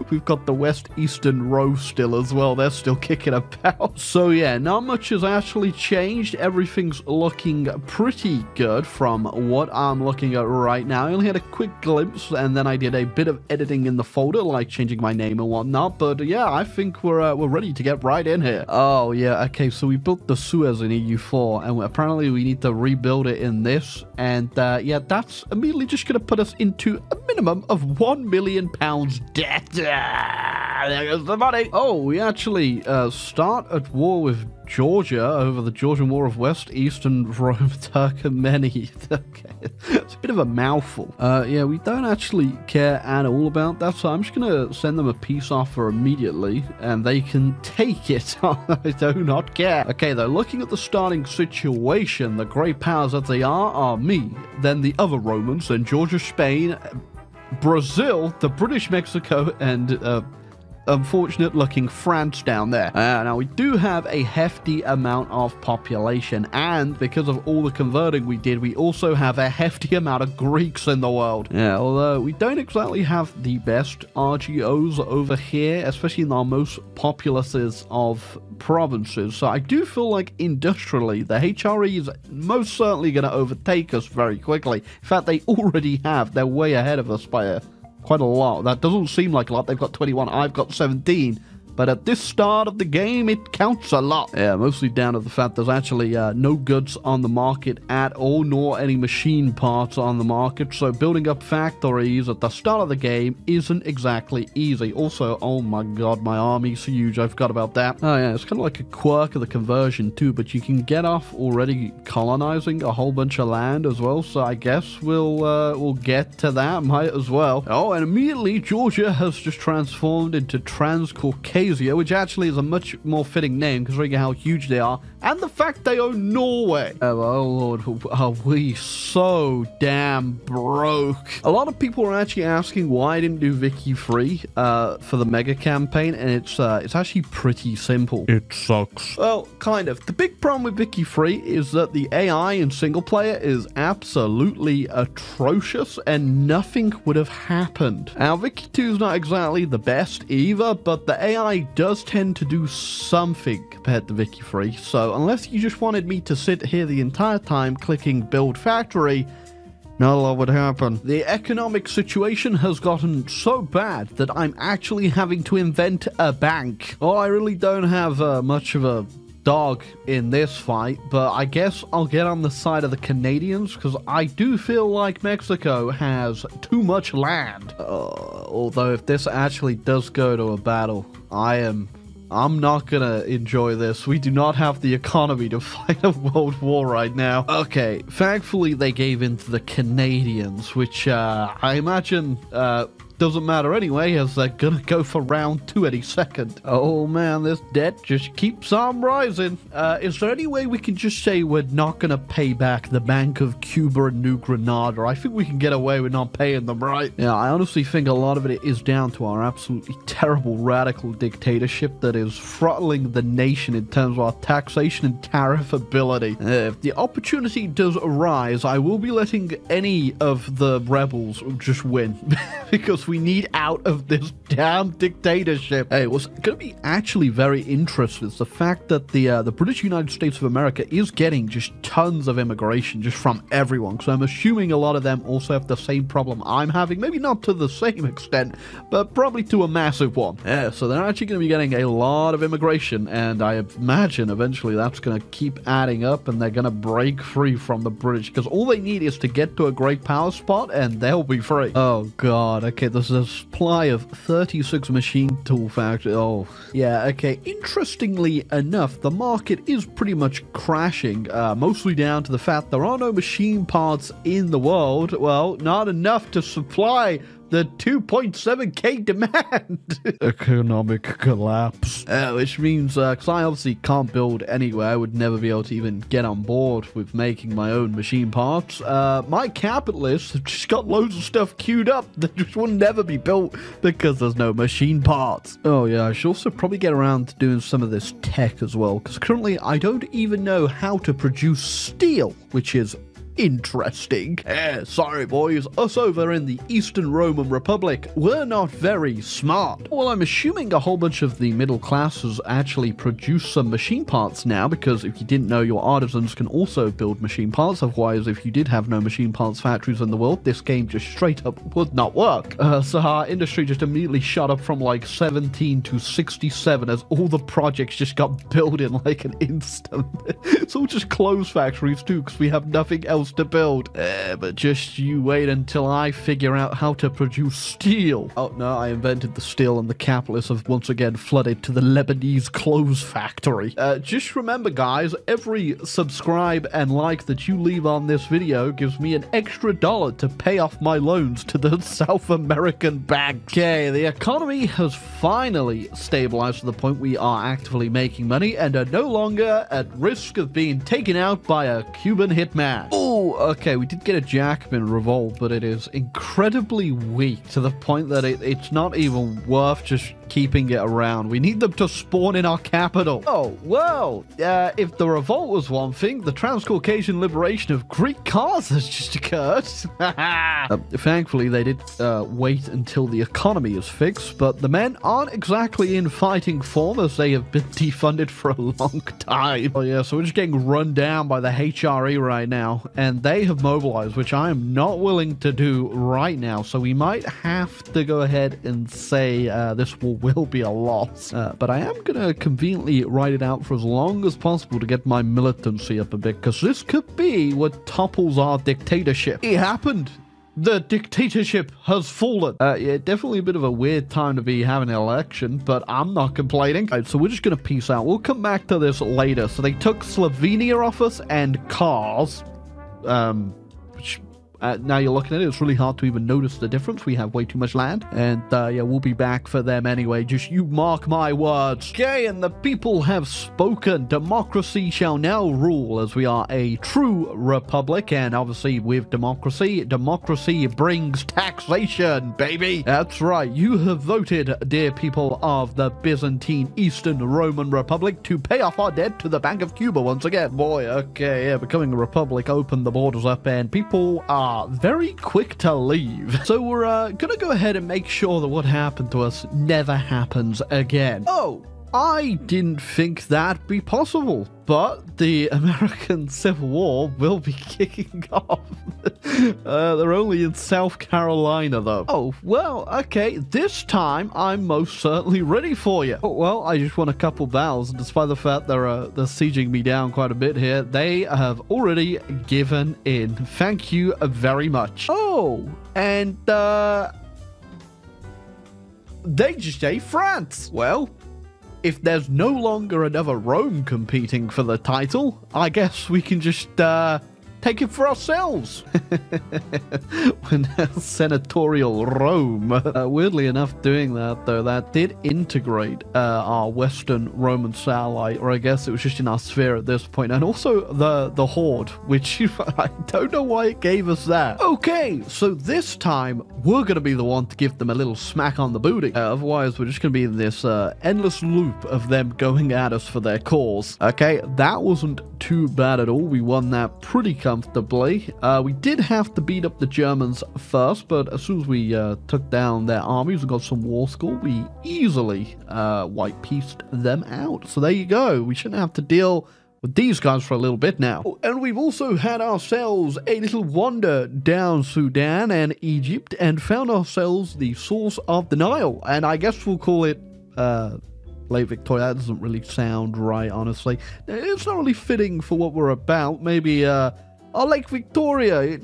A: We've got the West Eastern row still as well. They're still kicking about. So yeah, not much has actually changed. Everything's looking pretty good from what I'm looking at right now. I only had a quick glimpse, and then I did a bit of editing in the folder, like changing my name and whatnot. But yeah, I think we're ready to get right in here. Oh yeah, okay, so we built the Suez in EU4, and apparently we need to rebuild it in this. And yeah, that's immediately just going to put us into a minimum of £1 million debt. There goes the money. Oh, we actually start at war with Georgia over the Georgian War of West, Eastern Rome, Turkmeni. Okay, it's a bit of a mouthful. Yeah, we don't actually care at all about that, so I'm just gonna send them a peace offer immediately, and they can take it. I do not care. Okay, though, looking at the starting situation, the great powers that they are me, then the other Romans, and Georgia, Spain, Brazil, the British Mexico, and unfortunate looking France down there. Now we do have a hefty amount of population, and because of all the converting we did, we also have a hefty amount of Greeks in the world. Yeah, although we don't exactly have the best RGOs over here, especially in our most populous of provinces. So I do feel like industrially the HRE is most certainly going to overtake us very quickly. In fact, they already have. They're way ahead of us by quite a lot. That doesn't seem like a lot. They've got 21. I've got 17. But at this start of the game, it counts a lot. Yeah, mostly down to the fact there's actually no goods on the market at all, nor any machine parts on the market. So building up factories at the start of the game isn't exactly easy. Also, oh my god, my army's huge. I forgot about that. Oh yeah, it's kind of like a quirk of the conversion too, but you can get off already colonizing a whole bunch of land as well. So I guess we'll get to that. Might as well. Oh, and immediately Georgia has just transformed into Transcaucasia, which actually is a much more fitting name considering how huge they are and the fact they own Norway. Oh lord, are we so damn broke? A lot of people are actually asking why I didn't do Vicky free for the mega campaign, and it's actually pretty simple. It sucks. Well, kind of. The big problem with Vicky free is that the AI in single player is absolutely atrocious, and nothing would have happened. Now, Vicky 2 is not exactly the best either, but the AI does tend to do something compared to Vicky 3, so unless you just wanted me to sit here the entire time clicking build factory, not a lot would happen. The economic situation has gotten so bad that I'm actually having to invent a bank. Well, I really don't have much of a dog in this fight, but I guess I'll get on the side of the Canadians because I do feel like Mexico has too much land. Although if this actually does go to a battle, I'm not gonna enjoy this. We do not have the economy to fight a world war right now. Okay, thankfully they gave in to the Canadians, which I imagine doesn't matter anyway, as they're gonna go for round 2 any second. Oh man, this debt just keeps on rising. Is there any way we can just say we're not gonna pay back the Bank of Cuba and New Granada? I think we can get away with not paying them, right? Yeah, I honestly think a lot of it is down to our absolutely terrible radical dictatorship that is throttling the nation in terms of our taxation and tariff ability. If the opportunity does arise, I will be letting any of the rebels just win because we need out of this damn dictatorship. Hey, what's going to be actually very interesting is the fact that the British United States of America is getting just tons of immigration just from everyone. So I'm assuming a lot of them also have the same problem I'm having. Maybe not to the same extent, but probably to a massive one. Yeah, so they're actually going to be getting a lot of immigration, and I imagine eventually that's going to keep adding up, and they're going to break free from the British because all they need is to get to a great power spot, and they'll be free. Oh god. Okay, there's a supply of 36 machine tool factories. Oh, yeah, okay. Interestingly enough, the market is pretty much crashing, mostly down to the fact there are no machine parts in the world. Well, not enough to supply the 2.7k demand. Economic collapse. Which means, because I obviously can't build anywhere, I would never be able to even get on board with making my own machine parts. My capitalists have just got loads of stuff queued up that just will never be built because there's no machine parts. Oh yeah, I should also probably get around to doing some of this tech as well, because currently I don't even know how to produce steel, which is interesting. Sorry boys, us over in the Eastern Roman Republic, we're not very smart. Well, I'm assuming a whole bunch of the middle classes actually produce some machine parts now, because if you didn't know, your artisans can also build machine parts. Otherwise, if you did have no machine parts factories in the world, this game just straight up would not work. So our industry just immediately shot up from like 17 to 67 as all the projects just got built in like an instant. It's all just clothes factories too, because we have nothing else to build. But just you wait until I figure out how to produce steel. Oh no, I invented the steel and the capitalists have once again flooded to the Lebanese clothes factory. Just remember guys, every subscribe and like that you leave on this video gives me an extra $1 to pay off my loans to the South American bank. Okay, the economy has finally stabilized to the point we are actively making money and are no longer at risk of being taken out by a Cuban hitman. Oh, okay, we did get a Jacobin revolt, but it is incredibly weak to the point that it's not even worth just keeping it around. We need them to spawn in our capital. Oh, well, if the revolt was one thing, the Transcaucasian liberation of Greek cars has just occurred. Thankfully, they did wait until the economy is fixed, but the men aren't exactly in fighting form as they have been defunded for a long time. Oh yeah, so we're just getting run down by the HRE right now, and they have mobilized, which I am not willing to do right now, so we might have to go ahead and say this will be a loss. But I am going to conveniently write it out for as long as possible to get my militancy up a bit, because this could be what topples our dictatorship. It happened. The dictatorship has fallen. Yeah, definitely a bit of a weird time to be having an election, but I'm not complaining. All right, so we're just going to peace out. We'll come back to this later. So they took Slovenia off us and cars, which now you're looking at it, it's really hard to even notice the difference. We have way too much land, and yeah, we'll be back for them anyway. Just you mark my words. Okay, and the people have spoken. Democracy shall now rule, as we are a true republic, and obviously with democracy brings taxation, baby. That's right, you have voted, dear people of the Byzantine Eastern Roman Republic, to pay off our debt to the Bank of Cuba once again. Boy, okay, yeah, becoming a republic opened the borders up, and people are very quick to leave. So we're gonna go ahead and make sure that what happened to us never happens again. Oh, I didn't think that'd be possible, but the American Civil War will be kicking off. They're only in South Carolina, though. Oh, well, okay, this time I'm most certainly ready for you. Oh, well, I just won a couple battles, despite the fact they're sieging me down quite a bit here. They have already given in. Thank you very much. Oh, and, they just ate France. Well, if there's no longer another Rome competing for the title, I guess we can just take it for ourselves. When senatorial Rome. Weirdly enough, doing that, though, that did integrate our Western Roman satellite, or I guess it was just in our sphere at this point, and also the Horde, which I don't know why it gave us that. Okay, so this time, we're going to be the one to give them a little smack on the booty. Otherwise, we're just going to be in this endless loop of them going at us for their cause. Okay, that wasn't too bad at all. We won that pretty comfortably. We did have to beat up the Germans first, but as soon as we took down their armies and got some war score, we easily white-pieced them out. So there you go. We shouldn't have to deal with these guys for a little bit now. Oh, and we've also had ourselves a little wander down Sudan and Egypt and found ourselves the source of the Nile. And I guess we'll call it Lake Victoria. That doesn't really sound right, honestly. It's not really fitting for what we're about. Maybe Lake Victoria.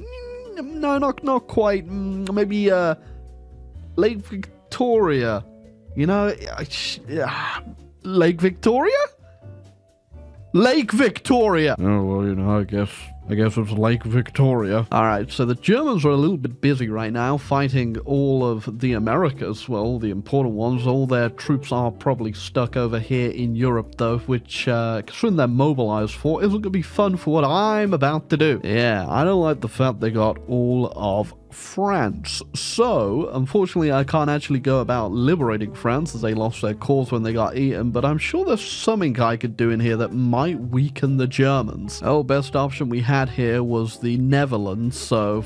A: No, not quite. Maybe Lake Victoria. You know, Lake Victoria? Lake Victoria. Oh, well, you know, I guess it's Lake Victoria. All right, so the Germans are a little bit busy right now fighting all of the Americas, well, the important ones. All their troops are probably stuck over here in Europe, though, which, considering they're mobilized for, isn't going to be fun for what I'm about to do. Yeah, I don't like the fact they got all of France. So, unfortunately, I can't actually go about liberating France as they lost their cause when they got eaten, but I'm sure there's something I could do in here that might weaken the Germans. Oh, best option we had here was the Netherlands, so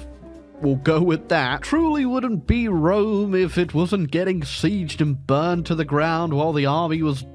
A: we'll go with that. Truly wouldn't be Rome if it wasn't getting sieged and burned to the ground while the army was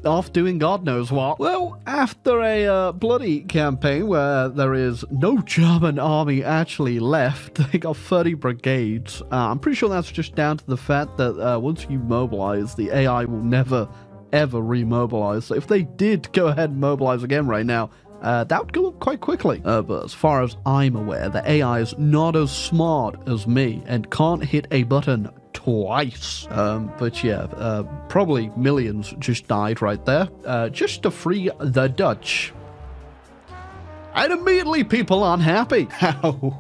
A: off doing God knows what. Well, after a bloody campaign where there is no German army actually left, they got 30 brigades. I'm pretty sure that's just down to the fact that once you mobilize, the AI will never, ever remobilize. So if they did go ahead and mobilize again right now, that would go up quite quickly. But as far as I'm aware, the AI is not as smart as me and can't hit a button twice. But yeah, probably millions just died right there, just to free the Dutch. And immediately people aren't happy. How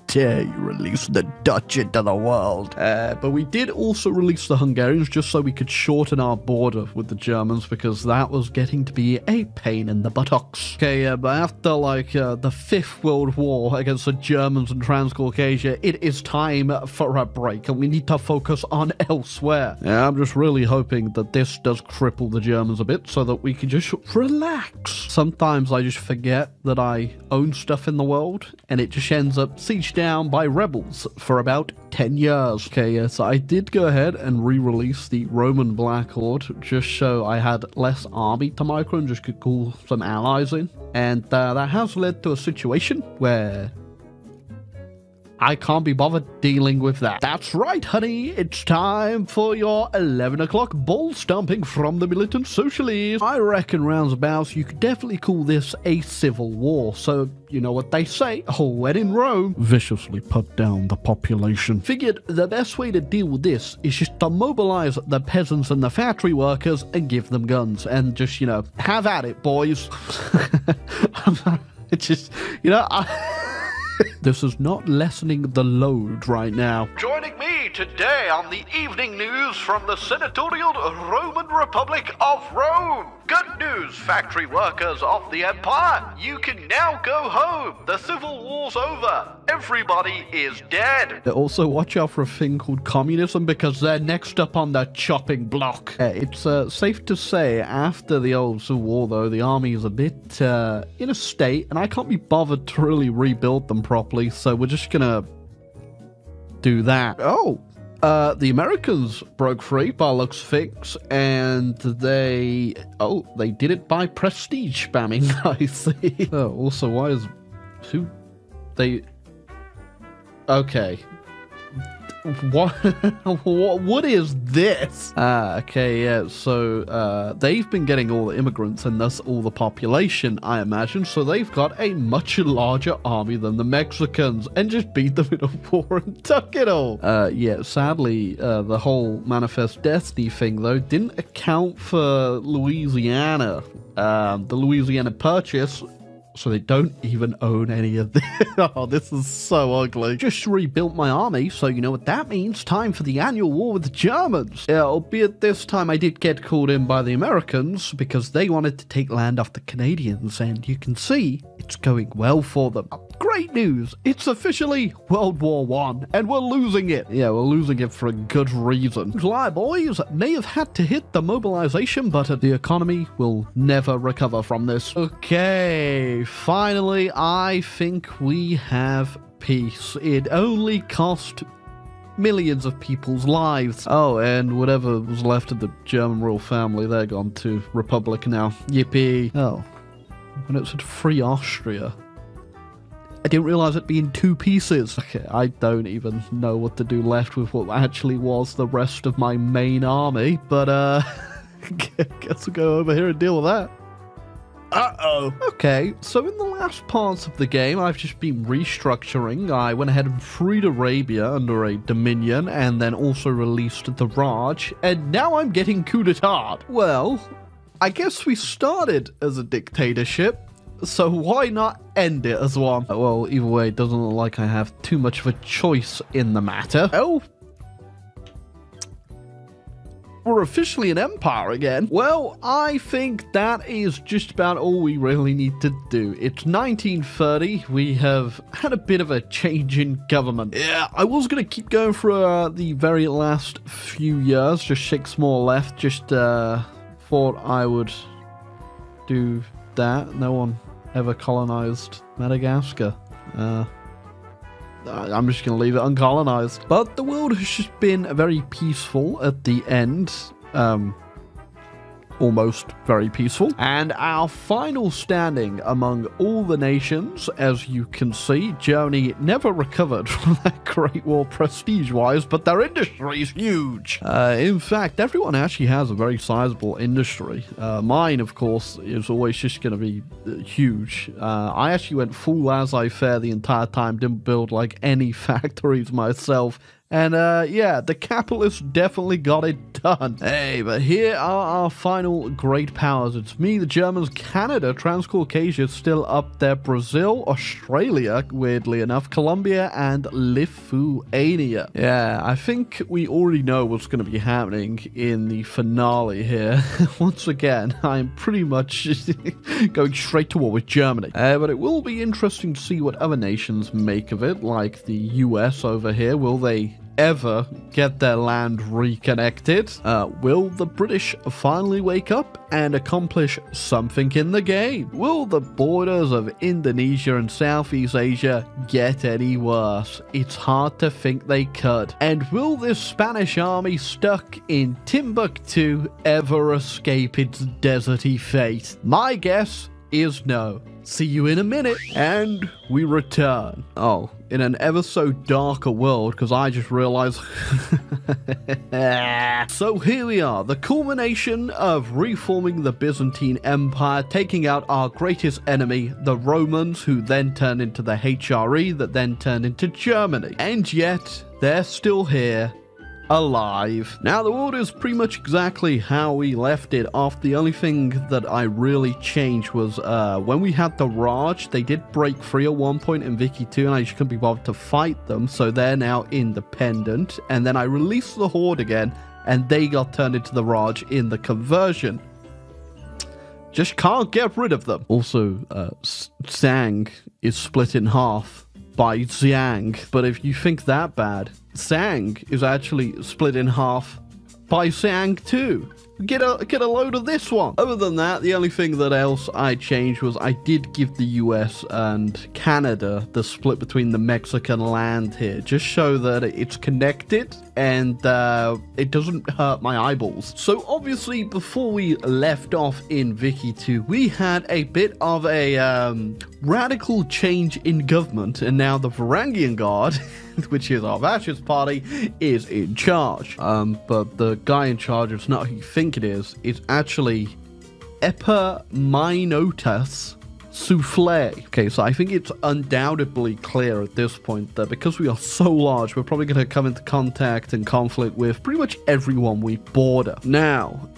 A: dare you release the Dutch into the world? But we did also release the Hungarians just so we could shorten our border with the Germans, because that was getting to be a pain in the buttocks. Okay, but after like the 5th World War against the Germans in Transcaucasia, it is time for a break and we need to focus on elsewhere. Yeah, I'm just really hoping that this does cripple the Germans a bit so that we can just relax. Sometimes I just forget that I own stuff in the world and it just ends up sieged down by rebels for about 10 years. Okay, yeah, so I did go ahead and re-release the Roman Black Horde just so I had less army to micro and just could call some allies in. And that has led to a situation where I can't be bothered dealing with that. That's right, honey. It's time for your 11 o'clock ball stomping from the militant socialists. I reckon roundabouts you could definitely call this a civil war. So, you know what they say, when in Rome, viciously put down the population. Figured the best way to deal with this is just to mobilize the peasants and the factory workers and give them guns. And just, you know, have at it, boys. It's just, you know, this is not lessening the load right now. Joining me today on the evening news from the Senatorial Roman Republic of Rome. Good news, factory workers of the Empire. You can now go home. The civil war's over. Everybody is dead. Also, watch out for a thing called communism because they're next up on the chopping block. It's safe to say after the old civil war, though, the army is a bit in a state, and I can't be bothered to really rebuild them properly, so we're just gonna do that. Oh, the Americans broke free by looks of things, and they did it by prestige spamming. I see. Oh, also, why is okay. What is this? Okay, yeah, so they've been getting all the immigrants and thus all the population, I imagine, so they've got a much larger army than the Mexicans and just beat them in a war and took it all. Yeah, sadly, the whole Manifest Destiny thing, though, didn't account for Louisiana. The Louisiana Purchase, so they don't even own any of this. Oh, this is so ugly. Just rebuilt my army, so you know what that means. Time for the annual war with the Germans. Yeah, albeit this time I did get called in by the Americans because they wanted to take land off the Canadians, and you can see it's going well for them. Great news! It's officially World War I, and we're losing it. Yeah, we're losing it for a good reason. July boys may have had to hit the mobilization button. The economy will never recover from this. Okay, finally, I think we have peace. It only cost millions of people's lives. Oh, and whatever was left of the German royal family, they're gone to Republic now. Yippee. Oh, when it said free Austria, I didn't realize it'd be in 2 pieces. Okay, I don't even know what to do left with what actually was the rest of my main army, but guess we'll go over here and deal with that. Uh-oh. Okay, so in the last parts of the game, I've just been restructuring. I went ahead and freed Arabia under a Dominion, and then also released the Raj, and now I'm getting coup d'etat. Well, I guess we started as a dictatorship, so why not end it as one? Well, either way, it doesn't look like I have too much of a choice in the matter. Oh. we're officially an empire again. Well, I think that is just about all we really need to do. It's 1930. We have had a bit of a change in government. Yeah, I was going to keep going for the very last few years, just 6 more left. Just thought I would do that. No one ever colonized Madagascar. I'm just going to leave it uncolonized. But the world has just been very peaceful at the end. Almost very peaceful. And our final standing among all the nations, as you can see, Germany never recovered from that Great War prestige-wise, but their industry is huge. In fact, everyone actually has a very sizable industry. Mine, of course, is always just going to be huge. I actually went full laissez-faire the entire time, didn't build like any factories myself. And, yeah, the capitalists definitely got it done. Hey, but here are our final great powers. It's me, the Germans, Canada, Transcaucasia still up there, Brazil, Australia, weirdly enough, Colombia, and Lithuania. Yeah, I think we already know what's going to be happening in the finale here. Once again, I'm pretty much going straight to war with Germany. But it will be interesting to see what other nations make of it, like the US over here. Will they ever get their land reconnected? Will the British finally wake up and accomplish something in the game? Will the borders of Indonesia and Southeast Asia get any worse? It's hard to think they could. And will this Spanish army stuck in Timbuktu ever escape its deserty fate? My guess is no. See you in a minute. And we return. Oh, in an ever so darker world, because I just realized. So here we are, the culmination of reforming the Byzantine Empire, taking out our greatest enemy, the Romans, who then turned into the HRE, that then turned into Germany. And yet, they're still here, alive. Now, the world is pretty much exactly how we left it off. The only thing that I really changed was when we had the Raj, they did break free at one point in Vicky 2, and I just couldn't be bothered to fight them, so they're now independent. And then I released the Horde again, and they got turned into the Raj in the conversion. Just can't get rid of them. Also, Sang is split in half by Xiang, but if you think that bad, Sang is actually split in half by Xiang too. Get a load of this one. Other than that, the only thing that else I changed was I did give the US and Canada the split between the Mexican land here. Just show that it's connected and it doesn't hurt my eyeballs. So obviously, before we left off in Vicky 2, we had a bit of a radical change in government, and now the Varangian Guard, which is our fascist party, is in charge. But the guy in charge, it's not who you think it is. It's actually Epaminondas Souffle. Okay, so I think it's undoubtedly clear at this point that because we are so large, we're probably going to come into contact and conflict with pretty much everyone we border. Now,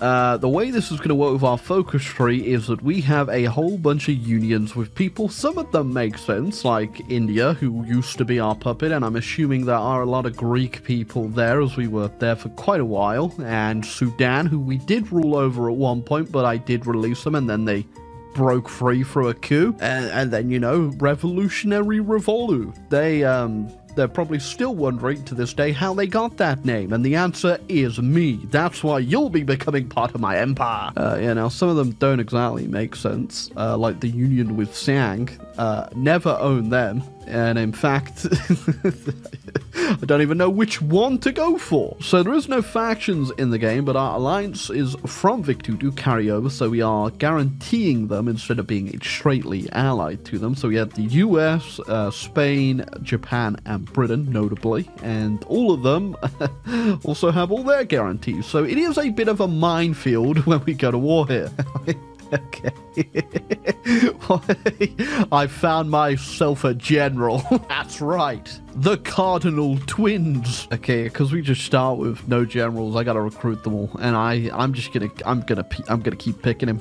A: the way this is going to work with our focus tree is that we have a whole bunch of unions with people. Some of them make sense, like India, who used to be our puppet, and I'm assuming there are a lot of Greek people there, as we were there for quite a while, and Sudan, who we did rule over at one point, but I did release them, and then they broke free through a coup, and then, you know, Revolutionary Revolu. They're probably still wondering to this day how they got that name, and the answer is me. That's why you'll be becoming part of my empire. You know, some of them don't exactly make sense, like the union with Sang. Never own them, and in fact, I don't even know which one to go for. So there is no factions in the game, but our alliance is from Vic2 to carry over, so we are guaranteeing them instead of being straightly allied to them. So we have the US, Spain, Japan, and Britain, notably, and all of them also have all their guarantees. So it is a bit of a minefield when we go to war here. Okay. I found myself a general. That's right. The Cardinal Twins. Okay, because we just start with no generals, I gotta recruit them all, and I'm gonna keep picking him.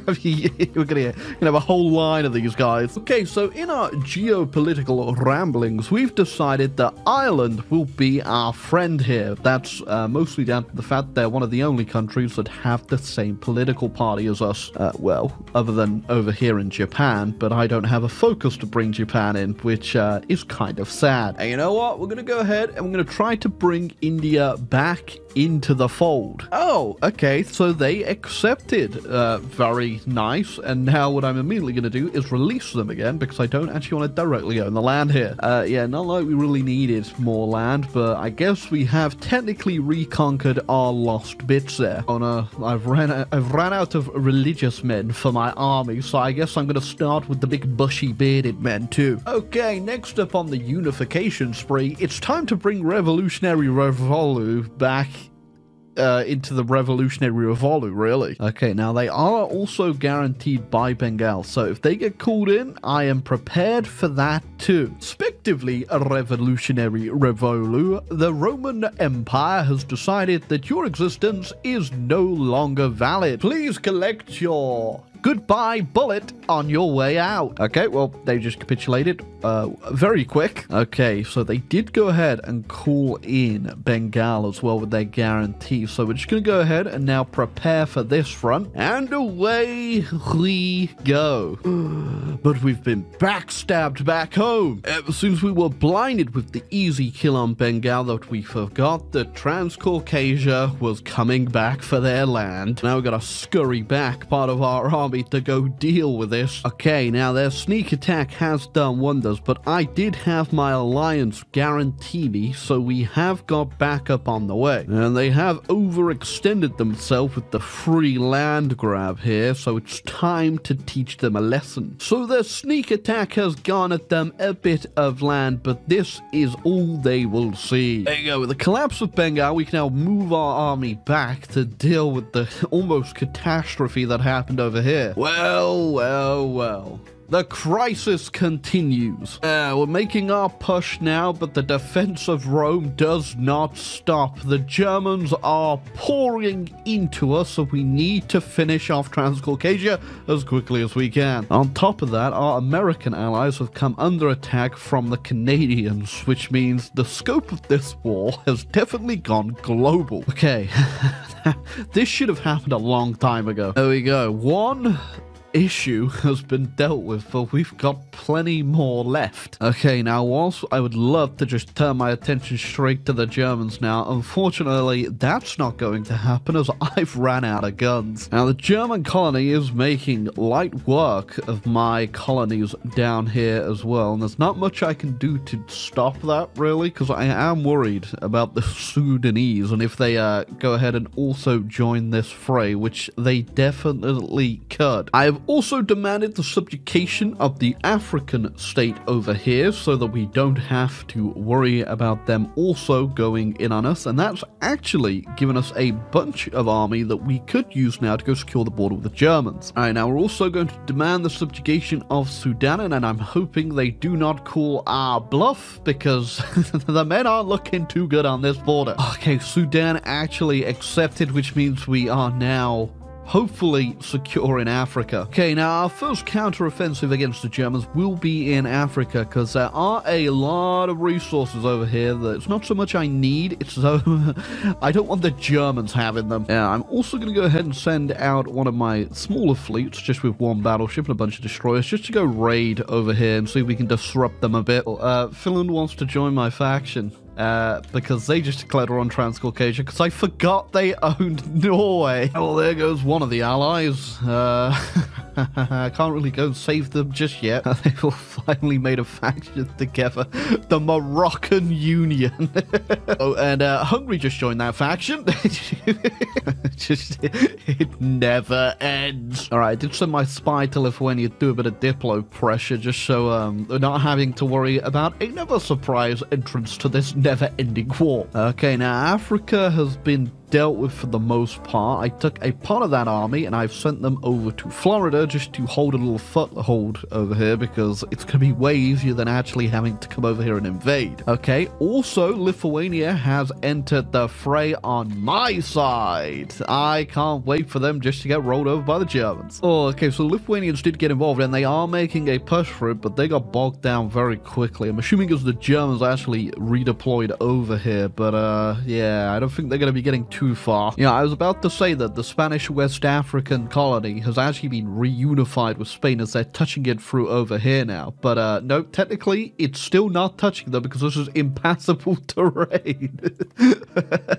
A: We're gonna have a whole line of these guys. Okay, so in our geopolitical ramblings, we've decided that Ireland will be our friend here. That's mostly down to the fact they're one of the only countries that have the same political party as us. Well, other than over here in Japan, but I don't have a focus to bring Japan in, which is kind of sad. And you know what? We're going to go ahead and we're going to try to bring India back into the fold. Oh, okay, so they accepted. Very nice. And now what I'm immediately going to do is release them again, because I don't actually want to directly own the land here. Yeah, not like we really needed more land, but I guess we have technically reconquered our lost bits there. Oh no, I've ran out of religious men for my army, so I guess I'm going to start with the big bushy bearded men too. Okay, next up on the unification spree, it's time to bring Revolutionary Revolu back into the Revolutionary Revolu, really. Okay, now they are also guaranteed by Bengal, so if they get called in, I am prepared for that too. Respectively, a Revolutionary Revolu, the Roman Empire has decided that your existence is no longer valid. Please collect your goodbye bullet on your way out. Okay, well, they just capitulated very quick. Okay, so they did go ahead and call in Bengal as well with their guarantee. So we're just going to go ahead and now prepare for this front. And away we go. But we've been backstabbed back home. Ever since we were blinded with the easy kill on Bengal that we forgot that Transcaucasia was coming back for their land. Now we've got to scurry back part of our army to go deal with this. Okay, now their sneak attack has done wonders, but I did have my alliance guarantee me, so we have got backup on the way. And they have overextended themselves with the free land grab here, so it's time to teach them a lesson. So their sneak attack has garnered them a bit of land, but this is all they will see. There you go. With the collapse of Bengal, we can now move our army back to deal with the almost catastrophe that happened over here. Well, well, well. The crisis continues. We're making our push now, but the defense of Rome does not stop. The Germans are pouring into us, so we need to finish off Transcaucasia as quickly as we can. On top of that, our American allies have come under attack from the Canadians, which means the scope of this war has definitely gone global. Okay, this should have happened a long time ago. There we go. One issue has been dealt with, but we've got plenty more left. Okay, now whilst I would love to just turn my attention straight to the Germans now, unfortunately that's not going to happen as I've ran out of guns. Now the German colony is making light work of my colonies down here as well, and there's not much I can do to stop that really, because I am worried about the Sudanese and if they go ahead and also join this fray, which they definitely could. I have also demanded the subjugation of the African state over here so that we don't have to worry about them also going in on us, and that's actually given us a bunch of army that we could use now to go secure the border with the Germans. Alright, now we're also going to demand the subjugation of Sudan, and I'm hoping they do not call our bluff because the men aren't looking too good on this border. Okay, Sudan actually accepted, which means we are now hopefully secure in Africa. Okay, now our first counter-offensive against the Germans will be in Africa, because there are a lot of resources over here that it's not so much I need, it's so I don't want the Germans having them. Yeah, I'm also going to go ahead and send out one of my smaller fleets, just with one battleship and a bunch of destroyers, just to go raid over here and see if we can disrupt them a bit. Finland wants to join my faction. Because they just declared war on Transcaucasia, because I forgot they owned Norway. Well, there goes one of the allies. I can't really go and save them just yet. They've all finally made a faction together. The Moroccan Union. Oh, and Hungary just joined that faction. It never ends. Alright, I did send my spy to Lithuania to do a bit of Diplo pressure, just so they're not having to worry about another surprise entrance to this never-ending war. Okay, now Africa has been dealt with for the most part. I took a part of that army and I've sent them over to Florida just to hold a little foothold over here, because it's going to be way easier than actually having to come over here and invade. Okay, also Lithuania has entered the fray on my side. I can't wait for them just to get rolled over by the Germans. Oh, okay, so Lithuanians did get involved and they are making a push for it, but they got bogged down very quickly. I'm assuming as the Germans actually redeployed over here, but yeah, I don't think they're going to be getting too far. Yeah, I was about to say that the Spanish West African colony has actually been reunified with Spain as they're touching it through over here now, but no, technically it's still not touching them because this is impassable terrain.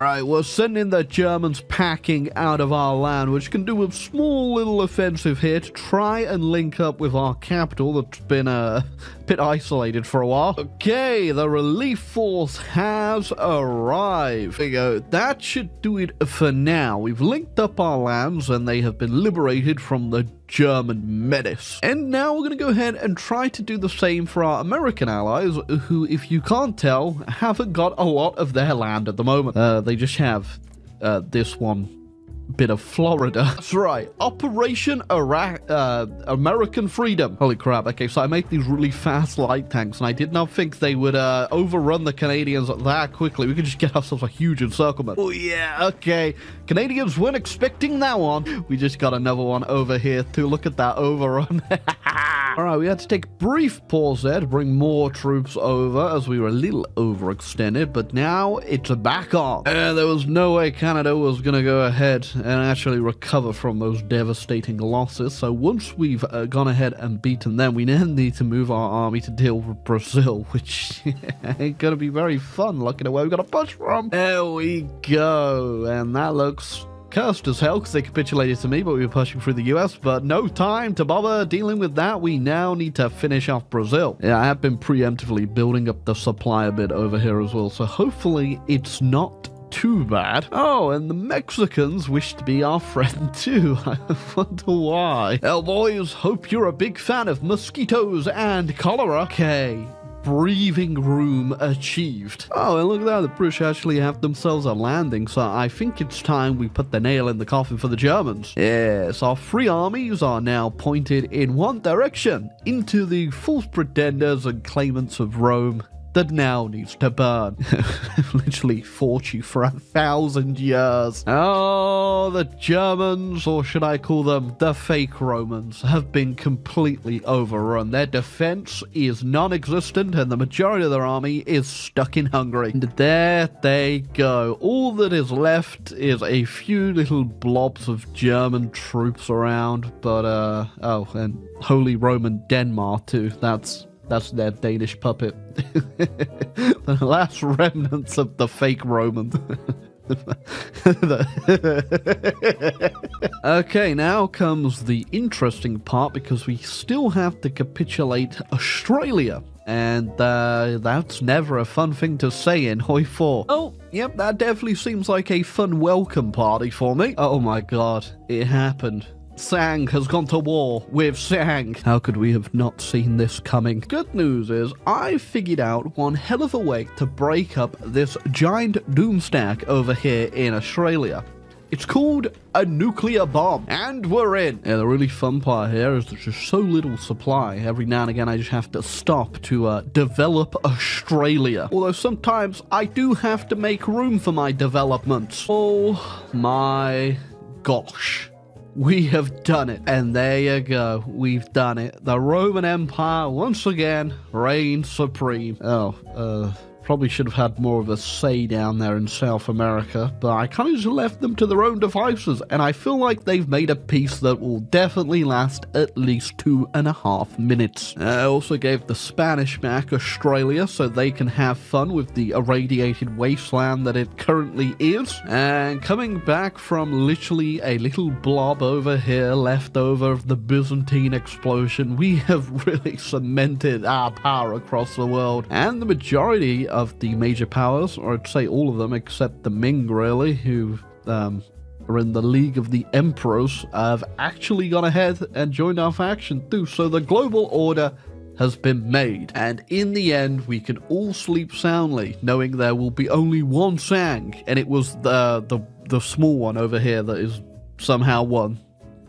A: Right, we're sending the Germans packing out of our land, which can do a small little offensive here to try and link up with our capital that's been a bit isolated for a while. Okay, the relief force has arrived. There you go. That should do it for now. We've linked up our lands and they have been liberated from the German menace. And now we're going to go ahead and try to do the same for our American allies, who, if you can't tell, haven't got a lot of their land at the moment. They just have this one bit of Florida. That's right. Operation American Freedom. Holy crap. Okay, so I make these really fast light tanks, and I did not think they would overrun the Canadians that quickly. We could just get ourselves a huge encirclement. Oh, yeah. Okay. Canadians weren't expecting that one. We just got another one over here, too. Look at that overrun. All right, we had to take a brief pause there to bring more troops over, as we were a little overextended, but now it's back on. There was no way Canada was going to go ahead and actually recover from those devastating losses. So once we've gone ahead and beaten them, we now need to move our army to deal with Brazil, which ain't gonna be very fun looking at where we've got to push from. There we go, and that looks cursed as hell because they capitulated to me, but we were pushing through the US, but no time to bother dealing with that. We now need to finish off Brazil. Yeah, I have been preemptively building up the supply a bit over here as well, so hopefully it's not too bad. Oh, and the Mexicans wish to be our friend too. I wonder why. Well, boys, hope you're a big fan of mosquitoes and cholera. Okay, breathing room achieved. Oh, and look at that, the British actually have themselves a landing, so I think it's time we put the nail in the coffin for the Germans. Yes, our three armies are now pointed in one direction, into the false pretenders and claimants of Rome that now needs to burn. Literally fought you for 1,000 years. Oh, the Germans, or should I call them the fake Romans, have been completely overrun. Their defense is non-existent and the majority of their army is stuck in Hungary. And there they go. All that is left is a few little blobs of German troops around, but oh, and Holy Roman Denmark too. That's their Danish puppet. The last remnants of the fake Romans. Okay, now comes the interesting part, because we still have to capitulate Australia. And that's never a fun thing to say in Hoi 4. Oh, yep, that definitely seems like a fun welcome party for me. Oh my god, it happened. Sang has gone to war with Sang. How could we have not seen this coming? Good news is I figured out one hell of a way to break up this giant doomstack over here in Australia. It's called a nuclear bomb, and we're in. Yeah, the really fun part here is there's just so little supply. Every now and again I just have to stop to develop Australia. Although sometimes I do have to make room for my developments. Oh my gosh. We have done it. And there you go. We've done it. The Roman Empire, once again, reigns supreme. Oh, probably should have had more of a say down there in South America, but I kind of just left them to their own devices, and I feel like they've made a peace that will definitely last at least 2.5 minutes. I also gave the Spanish back Australia so they can have fun with the irradiated wasteland that it currently is, and coming back from literally a little blob over here left over of the Byzantine explosion, we have really cemented our power across the world, and the majority of the major powers, or I'd say all of them except the Ming really, who are in the League of the Emperors, have actually gone ahead and joined our faction too. So the global order has been made, and in the end we can all sleep soundly knowing there will be only one Sang, and it was the the small one over here that is somehow won.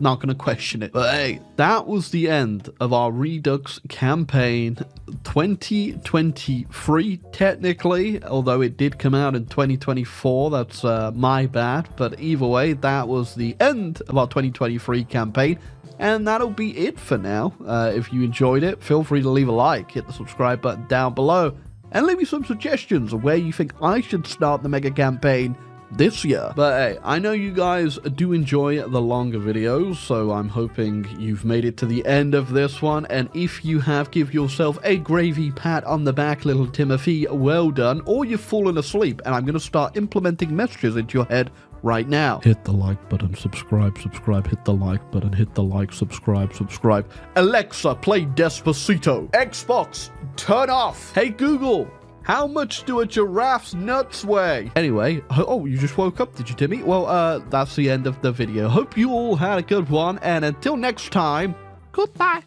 A: Not gonna question it. But hey, that was the end of our Redux campaign 2023, technically, although it did come out in 2024. That's my bad. But either way, that was the end of our 2023 campaign. And that'll be it for now. If you enjoyed it, feel free to leave a like, hit the subscribe button down below, and leave me some suggestions of where you think I should start the mega campaign this year. But hey, I know you guys do enjoy the longer videos, so I'm hoping you've made it to the end of this one. And if you have, give yourself a gravy pat on the back, little Timothy. Well done. Or you've fallen asleep, and I'm going to start implementing messages into your head right now. Hit the like button, subscribe, hit the like button, hit the like, subscribe. Alexa, play Despacito. Xbox, turn off. Hey Google, how much do a giraffe's nuts weigh? Anyway, oh, you just woke up, did you, Timmy? Well, that's the end of the video. Hope you all had a good one, and until next time, goodbye.